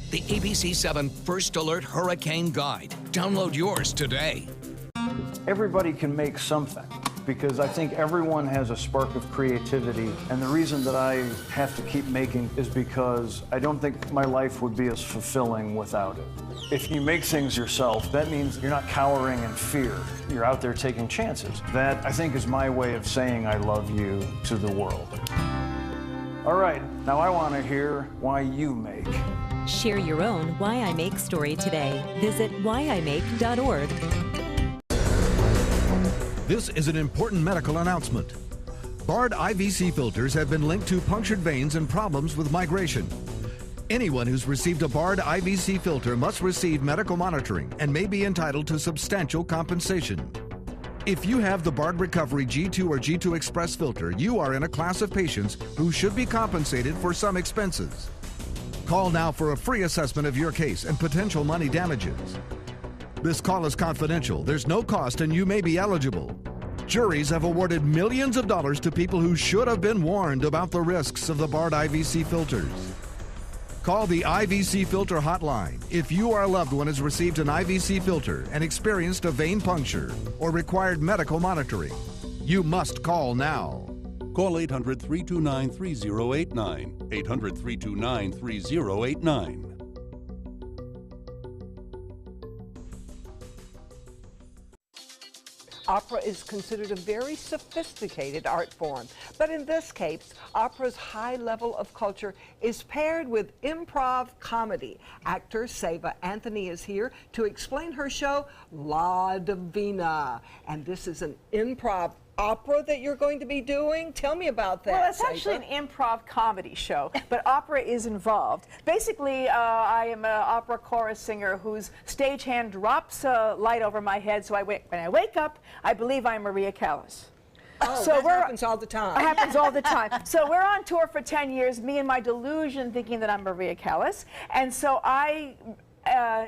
The ABC7 First Alert Hurricane Guide. Download yours today. Everybody can make something because I think everyone has a spark of creativity, and the reason that I have to keep making is because I don't think my life would be as fulfilling without it. If you make things yourself, that means you're not cowering in fear. You're out there taking chances. That, I think, is my way of saying I love you to the world. All right, now I want to hear why you make. Share your own Why I Make story today. Visit whyimake.org. This is an important medical announcement. Bard IVC filters have been linked to punctured veins and problems with migration. Anyone who's received a Bard IVC filter must receive medical monitoring and may be entitled to substantial compensation. If you have the Bard Recovery G2 or G2 Express filter, you are in a class of patients who should be compensated for some expenses. Call now for a free assessment of your case and potential money damages. This call is confidential. There's no cost and you may be eligible. Juries have awarded millions of dollars to people who should have been warned about the risks of the Bard IVC filters. Call the IVC Filter Hotline if you or a loved one has received an IVC filter and experienced a vein puncture or required medical monitoring. You must call now. Call 800-329-3089. 800-329-3089. Opera is considered a very sophisticated art form, but in this case, opera's high level of culture is paired with improv comedy. Actor Seva Anthony is here to explain her show, La Divina. And this is an improv opera that you're going to be doing? Tell me about that. Well, it's actually an improv comedy show, but opera is involved. Basically, I am an opera chorus singer whose stagehand drops a light over my head, so when I wake up, I believe I'm Maria Callas. Oh, so that happens all the time. It happens all the time. So we're on tour for 10 years, me and my delusion thinking that I'm Maria Callas, and so I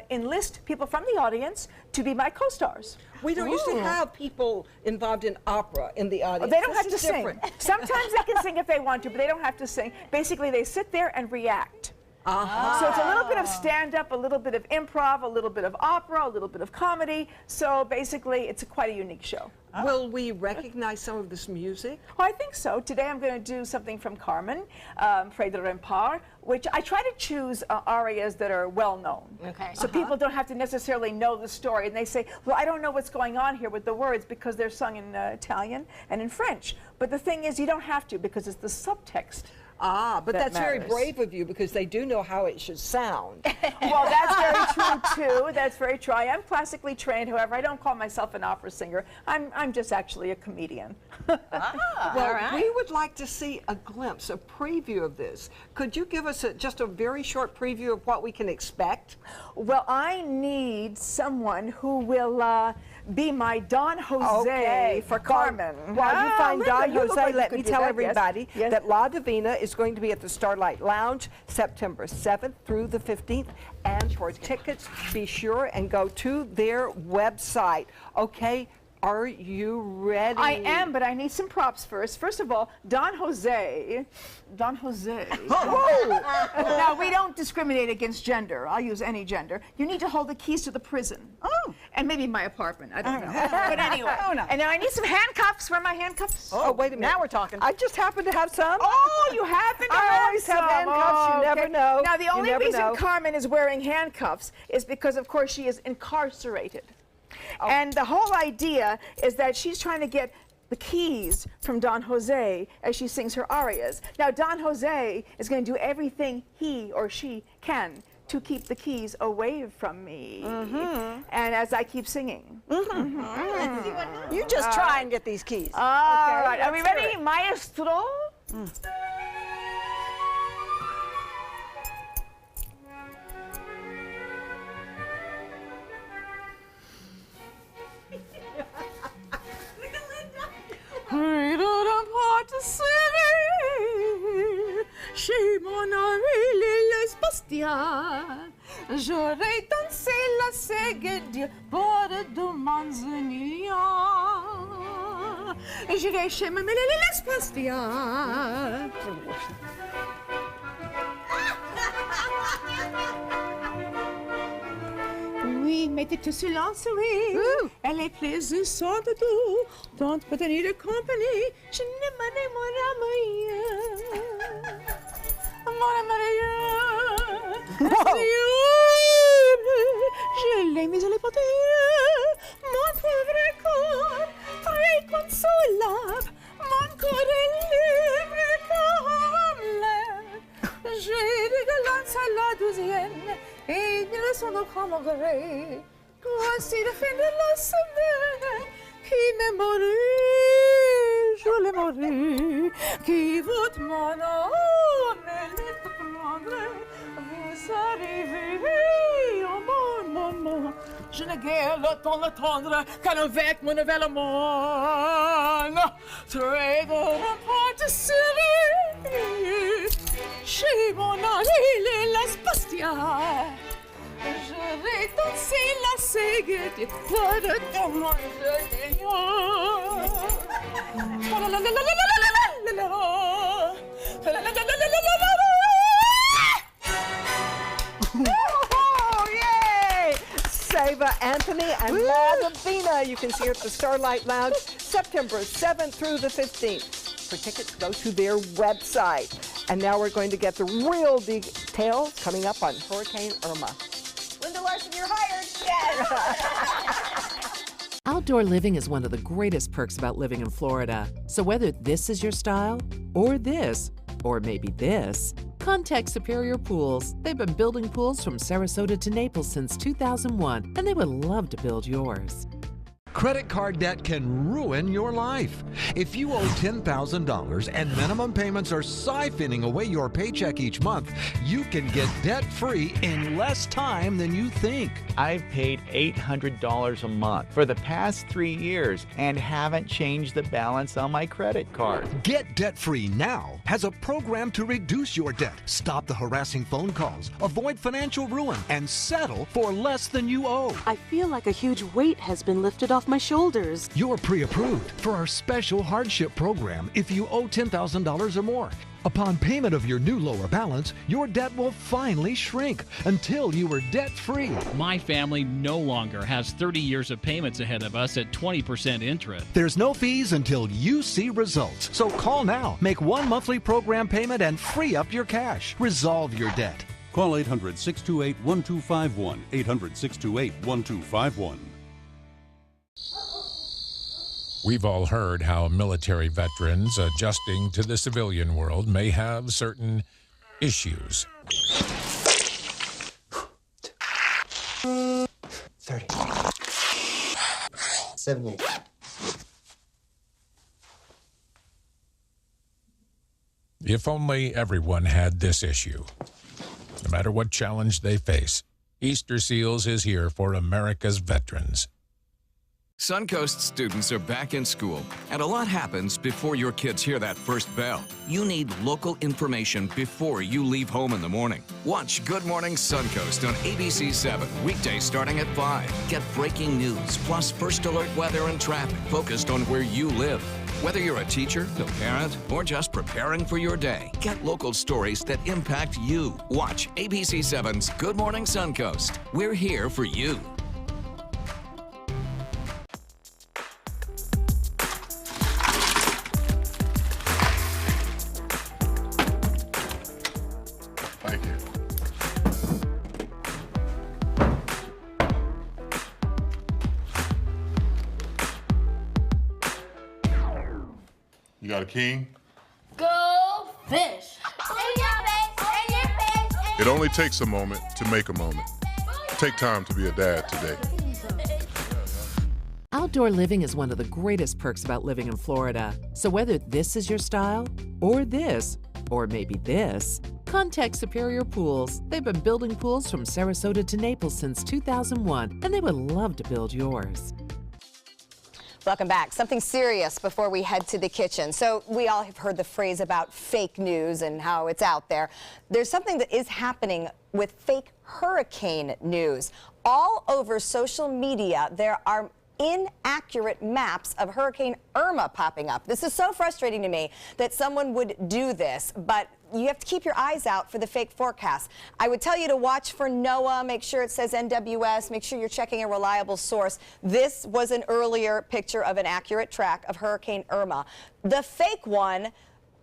enlist people from the audience to be my co-stars. We don't usually have people involved in opera in the audience. They don't have to sing. Sometimes they can sing if they want to, but they don't have to sing. Basically, they sit there and react. So it's a little bit of stand-up, a little bit of improv, a little bit of opera, a little bit of comedy. So basically, it's quite a unique show. Will we recognize some of this music? Well, I think so. Today I'm going to do something from Carmen, Fray de Rempart, which I try to choose arias that are well-known. Okay. So people don't have to necessarily know the story. And they say, well, I don't know what's going on here with the words because they're sung in Italian and in French. But the thing is, you don't have to because it's the subtext. But that's matters. very brave of you because they do know how it should sound. Well, that's very true, too. That's very true. I am classically trained. However, I don't call myself an opera singer. I'm just actually a comedian. Well, we would like to see a glimpse, a preview of this. Could you give us just a very short preview of what we can expect? Well, I need someone who will be my Don Jose for Carmen. While you find Don Jose, let me tell everybody yes. that La Divina is going to be at the Starlight Lounge September 7th through the 15th. And for tickets, be sure and go to their website. Okay, are you ready? I am, but I need some props first. First of all, Don Jose. Whoa! Now, we don't discriminate against gender. I'll use any gender. You need to hold the keys to the prison. Oh. And maybe my apartment. I don't know. But anyway. And now I need some handcuffs. Where are my handcuffs? Oh, wait a minute. Now we're talking. I just happen to have some. Oh, you happen to I always have handcuffs. You never know. Now, the only reason Carmen is wearing handcuffs is because, of course, she is incarcerated. And the whole idea is that she's trying to get the keys from Don Jose as she sings her arias. Now, Don Jose is going to do everything he or she can to keep the keys away from me. And as I keep singing. You just try and get these keys. All right. Are we ready, maestro? Chez mon ami l'espastial, j'aurais dansé la séguedie pour de manzania. J'irai chez mon ami l'espastial. Oui, mettez tout silence, oui. Elle est plaisissante, doux. Don't put any de compagnie. Je n'aime pas mon amour. Mon amour. Je l'ai mis à l'épaule. Mon pauvre corps, très consolable. Mon corps est libre comme l'air. J'ai de galants à la douce viennent et ils ne sont comme gré. Voici le fin de la semaine qui m'est mouru, je l'ai mouru, qui vote mon âme et les prendre. Vous arrivez au bon moment. Je n'ai guère le temps d'attendre qu'avec mon nouvel monde. Très bon pâtisserie, chez mon ami les Bastia. Je vais danser la séguette, pas de comment Oh, yay! Sava Anthony and Ladavina. You can see her at the Starlight Lounge September 7th through the 15th. For tickets, go to their website. And now we're going to get the real details coming up on Hurricane Irma. Linda Larson, you're hired. Yes. Outdoor living is one of the greatest perks about living in Florida. So whether this is your style, or this, or maybe this, contact Superior Pools. They've been building pools from Sarasota to Naples since 2001, and they would love to build yours. Credit card debt can ruin your life. If you owe $10,000 and minimum payments are siphoning away your paycheck each month, you can get debt-free in less time than you think. I've paid $800 a month for the past 3 years and haven't changed the balance on my credit card. Get debt-free now has a program to reduce your debt, stop the harassing phone calls, avoid financial ruin, and settle for less than you owe. I feel like a huge weight has been lifted off my shoulders. You're pre-approved for our special hardship program if you owe $10,000 or more. Upon payment of your new lower balance, your debt will finally shrink until you are debt-free. My family no longer has 30 years of payments ahead of us at 20% interest. There's no fees until you see results. So call now, make one monthly program payment, and free up your cash. Resolve your debt. Call 800-628-1251, 800-628-1251. We've all heard how military veterans adjusting to the civilian world may have certain issues. 30. 78. If only everyone had this issue. No matter what challenge they face, Easter Seals is here for America's veterans. Suncoast students are back in school, and a lot happens before your kids hear that first bell. You need local information before you leave home in the morning. Watch Good Morning Suncoast on ABC 7, weekdays starting at 5. Get breaking news, plus first alert weather and traffic focused on where you live. Whether you're a teacher, a parent, or just preparing for your day, get local stories that impact you. Watch ABC 7's Good Morning Suncoast. We're here for you. Thank you. You got a king? Go fish! It only takes a moment to make a moment. Take time to be a dad today. Outdoor living is one of the greatest perks about living in Florida. So whether this is your style, or this, or maybe this, contact Superior Pools. They've been building pools from Sarasota to Naples since 2001, and they would love to build yours. Welcome back. Something serious before we head to the kitchen. So we all have heard the phrase about fake news and how it's out there. There's something that is happening with fake hurricane news. All over social media, there are inaccurate maps of Hurricane Irma popping up. This is so frustrating to me that someone would do this, but you have to keep your eyes out for the fake forecast. I would tell you to watch for NOAA, make sure it says NWS, make sure you're checking a reliable source. This was an earlier picture of an accurate track of Hurricane Irma. The fake one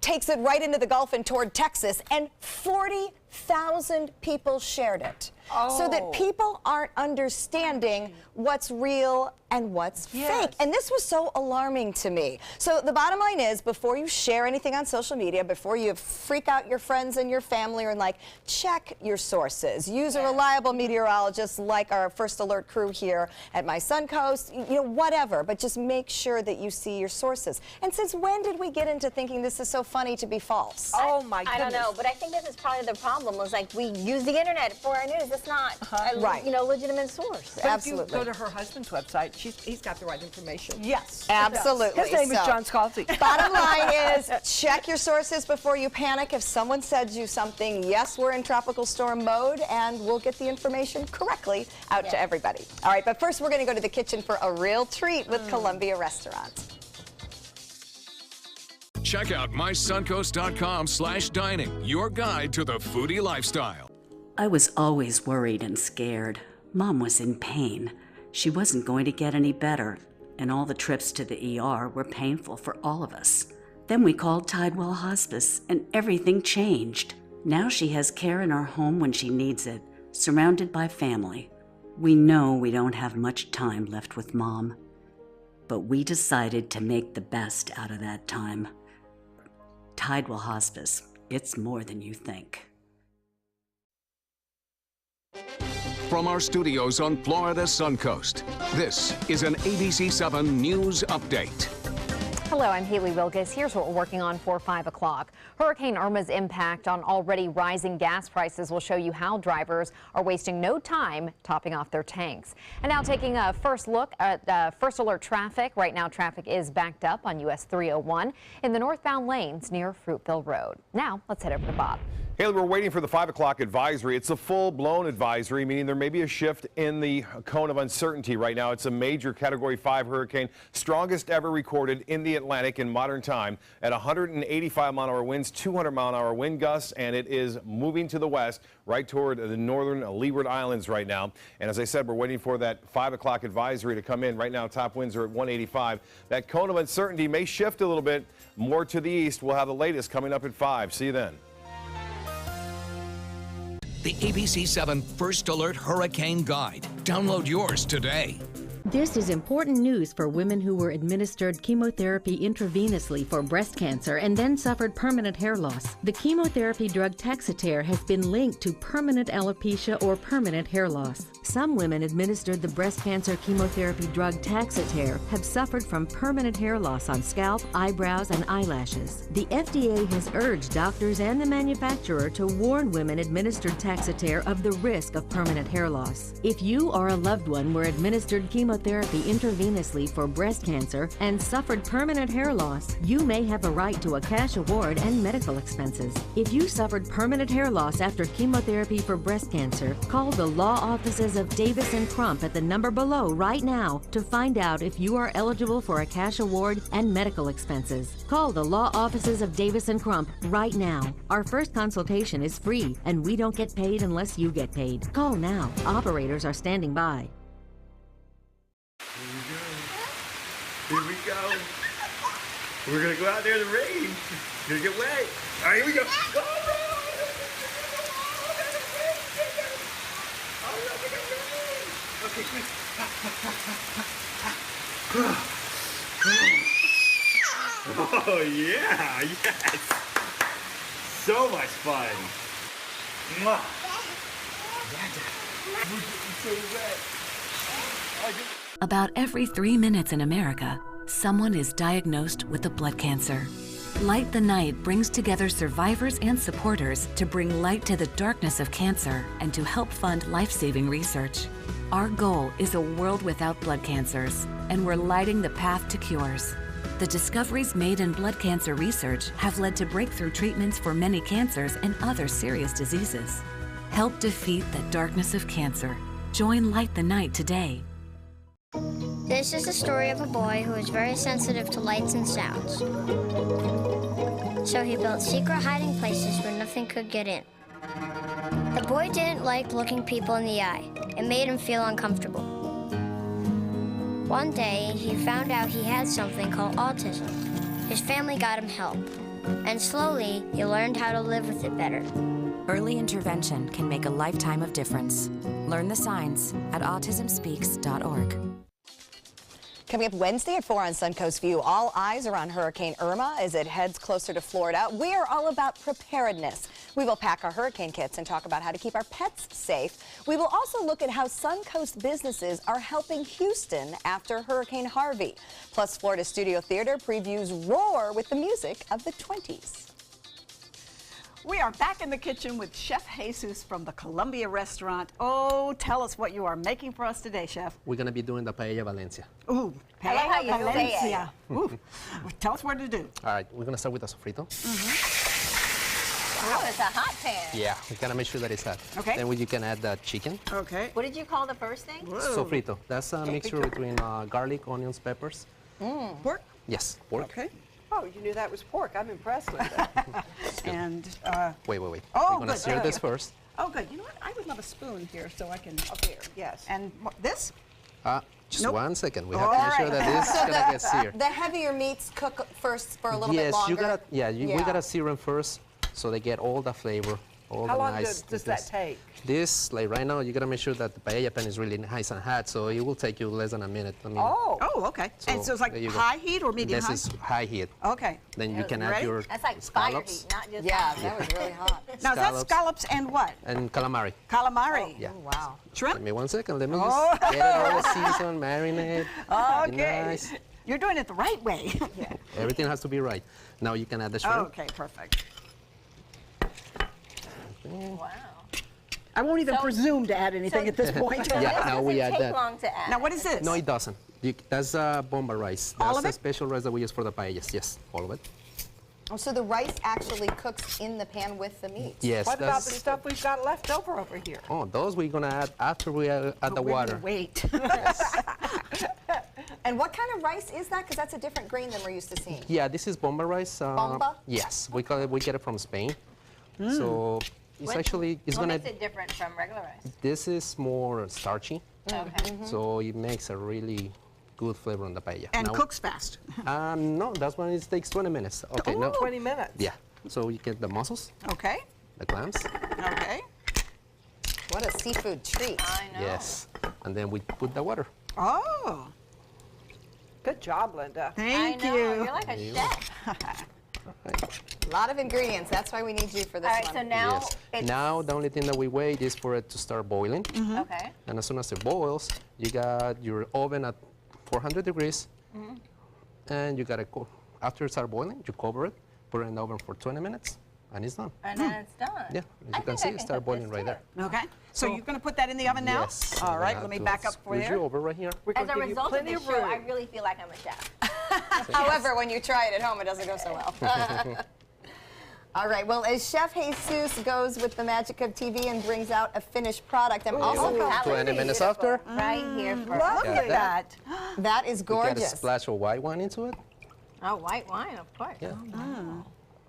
takes it right into the Gulf and toward Texas, and 40,000 people shared it. so that people aren't understanding what's real and what's fake. And this was so alarming to me. So the bottom line is, before you share anything on social media, before you freak out your friends and your family, or like, check your sources. Use a reliable meteorologist like our First Alert crew here at my Suncoast, you know, whatever, but just make sure that you see your sources. And since when did we get into thinking this is so funny to be false? Oh my goodness. I don't know, but I think this is probably the problem, was like, we use the internet for our news. It's not a you know, legitimate source. But absolutely. If you go to her husband's website, he's got the right information. Yes. Absolutely. His name is John Scalzi. Bottom line is, check your sources before you panic. If someone says you something, yes, we're in tropical storm mode, and we'll get the information correctly out to everybody. All right, but first we're going to go to the kitchen for a real treat with Columbia Restaurants. Check out mysuncoast.com/dining, your guide to the foodie lifestyle. I was always worried and scared. Mom was in pain. She wasn't going to get any better, and all the trips to the ER were painful for all of us. Then we called Tidewell Hospice, and everything changed. Now she has care in our home when she needs it, surrounded by family. We know we don't have much time left with Mom, but we decided to make the best out of that time. Tidewell Hospice, it's more than you think. From our studios on Florida's Suncoast, this is an ABC7 News Update. Hello, I'm Haley Wilkes. Here's what we're working on for 5 o'clock. Hurricane Irma's impact on already rising gas prices will show you how drivers are wasting no time topping off their tanks. And now taking a first look at First Alert traffic. Right now, traffic is backed up on US 301 in the northbound lanes near Fruitville Road. Now, let's head over to Bob. Haley, we're waiting for the 5 o'clock advisory. It's a full-blown advisory, meaning there may be a shift in the cone of uncertainty right now. It's a major Category 5 hurricane, strongest ever recorded in the Atlantic in modern time, at 185-mile-an-hour winds, 200-mile-an-hour wind gusts, and it is moving to the west, right toward the northern Leeward Islands right now. And as I said, we're waiting for that 5 o'clock advisory to come in. Right now, top winds are at 185. That cone of uncertainty may shift a little bit more to the east. We'll have the latest coming up at 5. See you then. The ABC7 First Alert Hurricane Guide. Download yours today. This is important news for women who were administered chemotherapy intravenously for breast cancer and then suffered permanent hair loss. The chemotherapy drug Taxotere has been linked to permanent alopecia or permanent hair loss. Some women administered the breast cancer chemotherapy drug Taxotere have suffered from permanent hair loss on scalp, eyebrows, and eyelashes. The FDA has urged doctors and the manufacturer to warn women administered Taxotere of the risk of permanent hair loss. If you or a loved one were administered chemotherapy intravenously for breast cancer and suffered permanent hair loss, you may have a right to a cash award and medical expenses. If you suffered permanent hair loss after chemotherapy for breast cancer, call the law offices of Davis & Crump at the number below right now to find out if you are eligible for a cash award and medical expenses. Call the law offices of Davis & Crump right now. Our first consultation is free, and we don't get paid unless you get paid. Call now. Operators are standing by. Here we go. We're gonna go out there in the rain. Gonna get wet. All right, here we go. Go, okay, quick. Oh yeah, yes. So much fun. Mwah. So wet. About every 3 minutes in America, someone is diagnosed with a blood cancer. Light the Night brings together survivors and supporters to bring light to the darkness of cancer and to help fund life-saving research. Our goal is a world without blood cancers, and we're lighting the path to cures. The discoveries made in blood cancer research have led to breakthrough treatments for many cancers and other serious diseases. Help defeat the darkness of cancer. Join Light the Night today. This is the story of a boy who was very sensitive to lights and sounds. So he built secret hiding places where nothing could get in. The boy didn't like looking people in the eye. It made him feel uncomfortable. One day, he found out he had something called autism. His family got him help, and slowly, he learned how to live with it better. Early intervention can make a lifetime of difference. Learn the signs at autismspeaks.org. Coming up Wednesday at 4 on Suncoast View, all eyes are on Hurricane Irma as it heads closer to Florida. We are all about preparedness. We will pack our hurricane kits and talk about how to keep our pets safe. We will also look at how Suncoast businesses are helping Houston after Hurricane Harvey. Plus, Florida Studio Theater previews Roar with the music of the 20s. We are back in the kitchen with Chef Jesus from the Columbia Restaurant. Oh, tell us what you are making for us today, Chef. We're going to be doing the paella Valencia. Ooh, I love how you paella say it. Valencia. Ooh. Tell us what to do. All right, we're going to start with the sofrito. Wow, it's a hot pan. Yeah, we got to make sure that it's hot. Okay. Then you can add the chicken. Okay. What did you call the first thing? Sofrito. That's a mixture between garlic, onions, peppers. Pork? Yes, pork. Okay. Oh, you knew that was pork. I'm impressed, Linda. And, Wait. Oh, We're going to good. sear this first. Oh, good. You know what? I would love a spoon here so I can. Oh, here, yes. And this? Just Nope. 1 second. We have to make sure that this is So going to get seared. the heavier meats cook first for a little bit Yes, longer. you got to, we got to sear them first so they get all the flavor, all How the long nice. does that take? This, like right now, you got to make sure that the paella pan is really nice and hot, so it will take you less than a minute. I mean, Oh, okay. And so it's like there you go. high heat or medium high? This is high heat. Okay. Then you can add Ready? your That's like fire scallops heat, not just Yeah, hot. that was really hot. Now, is that scallops and what? and calamari. Calamari. Yeah. Wow. Shrimp? Give me 1 second. Let me Oh. just get it all seasoned, marinate. Be Okay. nice. You're doing it the right way. Everything has to be right. Now you can add the shrimp. Okay, perfect. Wow. I won't even presume to add anything at this point. Yeah, now we add that. Long to add. Now, what is this? No, it doesn't. That's bomba rice. All That's of a it? special rice that we use for the paellas. Yes, all of it. Oh, so the rice actually cooks in the pan with the meat. Yes. What about the stuff we've got left over here? Oh, those we're gonna add after we add the We're water. gonna wait. And what kind of rice is that? Because that's a different grain than we're used to seeing. Yeah, this is bomba rice. Bomba? Yes, we get it from Spain. So it's actually What gonna. makes it different from regular rice? This is more starchy, Okay. so it makes a really good flavor on the paella. And Now- cooks fast. No, that's when it takes 20 minutes. Okay, no. 20 minutes. Yeah. So you get the mussels, Okay. the clams. Okay. What a seafood treat. I know. Yes. And then we put the water. Oh, Good job, Linda. thank I know. you. You're like a chef. A lot of ingredients. That's why we need you for this All right, one. so now Yes. it's Now the only thing that we wait is for it to start boiling. okay. And as soon as it boils, you got your oven at 400 degrees. And you got to, after it starts boiling, you cover it, put it in the oven for 20 minutes, and it's done. And then it's done. Yeah, as you can see, it starts boiling right there. Okay. So you're going to put that in the oven now? Yes. All I'm right, gonna let me have back to up for squeeze there. you over right here. We're As gonna a give you result of plenty this of show, room. I really feel like I'm a chef. However, when you try it at home, it doesn't go so well. All right, well, as Chef Jesus goes with the magic of TV and brings out a finished product, I'm also Ooh, 20 minutes after. Right here for Look Got at that. That is You got a gorgeous. splash of white wine into it. Oh, white wine, of course. Yeah.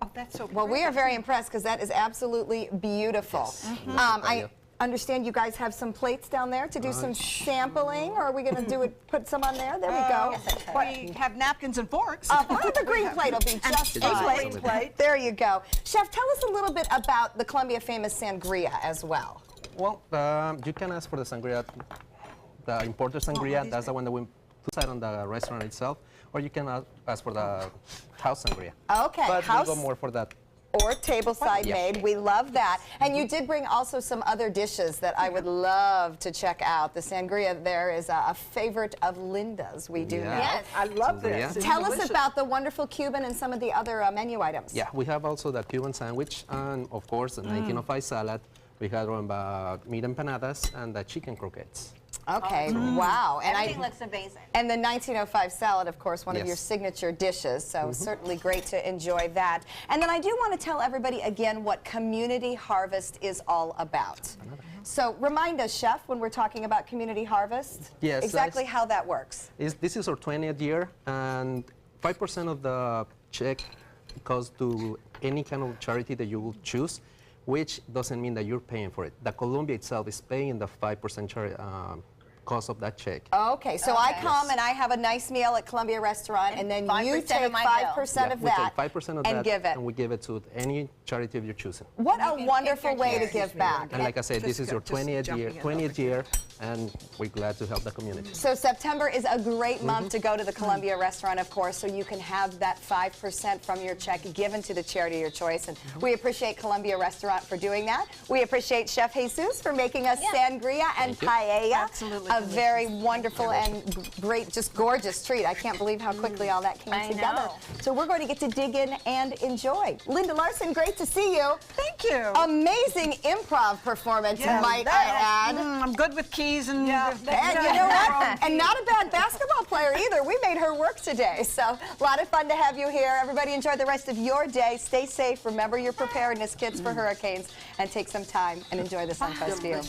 Oh, that's so Well, we are very impressed because that is absolutely beautiful. I understand you guys have some plates down there to do some sampling, or are we going to do it? Put some on there. There we go. We have napkins and forks. The green plate will be just Just fine. green plate. There you go. Chef, tell us a little bit about the Columbia famous sangria as well. Well, you can ask for the sangria, the imported sangria. That's the one that we put on the restaurant itself. Or you can ask for the house sangria. Okay, But house we go more for that. or tableside Yeah. made. We love that. And you did bring also some other dishes that I would love to check out. The sangria there is a favorite of Linda's, we do Yeah. know. Yes. I love Sangria. this. It's Tell us delicious. about the wonderful Cuban and some of the other menu items. Yeah, we have also the Cuban sandwich, and of course the 1905 salad. We have meat empanadas and the chicken croquettes. Okay, wow. And Everything looks amazing. And the 1905 salad, of course, one of Yes. your signature dishes, so certainly great to enjoy that. And then I do want to tell everybody again what Community Harvest is all about. So remind us, Chef, when we're talking about Community Harvest, Yes, exactly that's- how that works. This is our 20th year, and 5% of the check goes to any kind of charity that you will choose, which doesn't mean that you're paying for it. The Columbia itself is paying the 5% cost of that check. Okay, so I come and I have a nice meal at Columbia Restaurant, and then you take 5% of that we take 5% of and that, give it. and we give it to any charity of your choosing. What a wonderful way to give back. And like I said, this is your 20th year, and we're glad to help the community. So September is a great month to go to the Columbia Restaurant, of course, so you can have that 5% from your check given to the charity of your choice. And we appreciate Columbia Restaurant for doing that. We appreciate Chef Jesus for making us sangria and paella. Absolutely. A very wonderful and great, just gorgeous treat. I can't believe how quickly all that came together. So we're going to get to dig in and enjoy. Linda Larson, great to see you. Thank you. Amazing improv performance, might I add. I'm good with keys and... And you know what? And not a bad basketball player either. We made her work today. So a lot of fun to have you here. Everybody enjoy the rest of your day. Stay safe. Remember your preparedness kits for hurricanes. And take some time and enjoy the Suncoast View.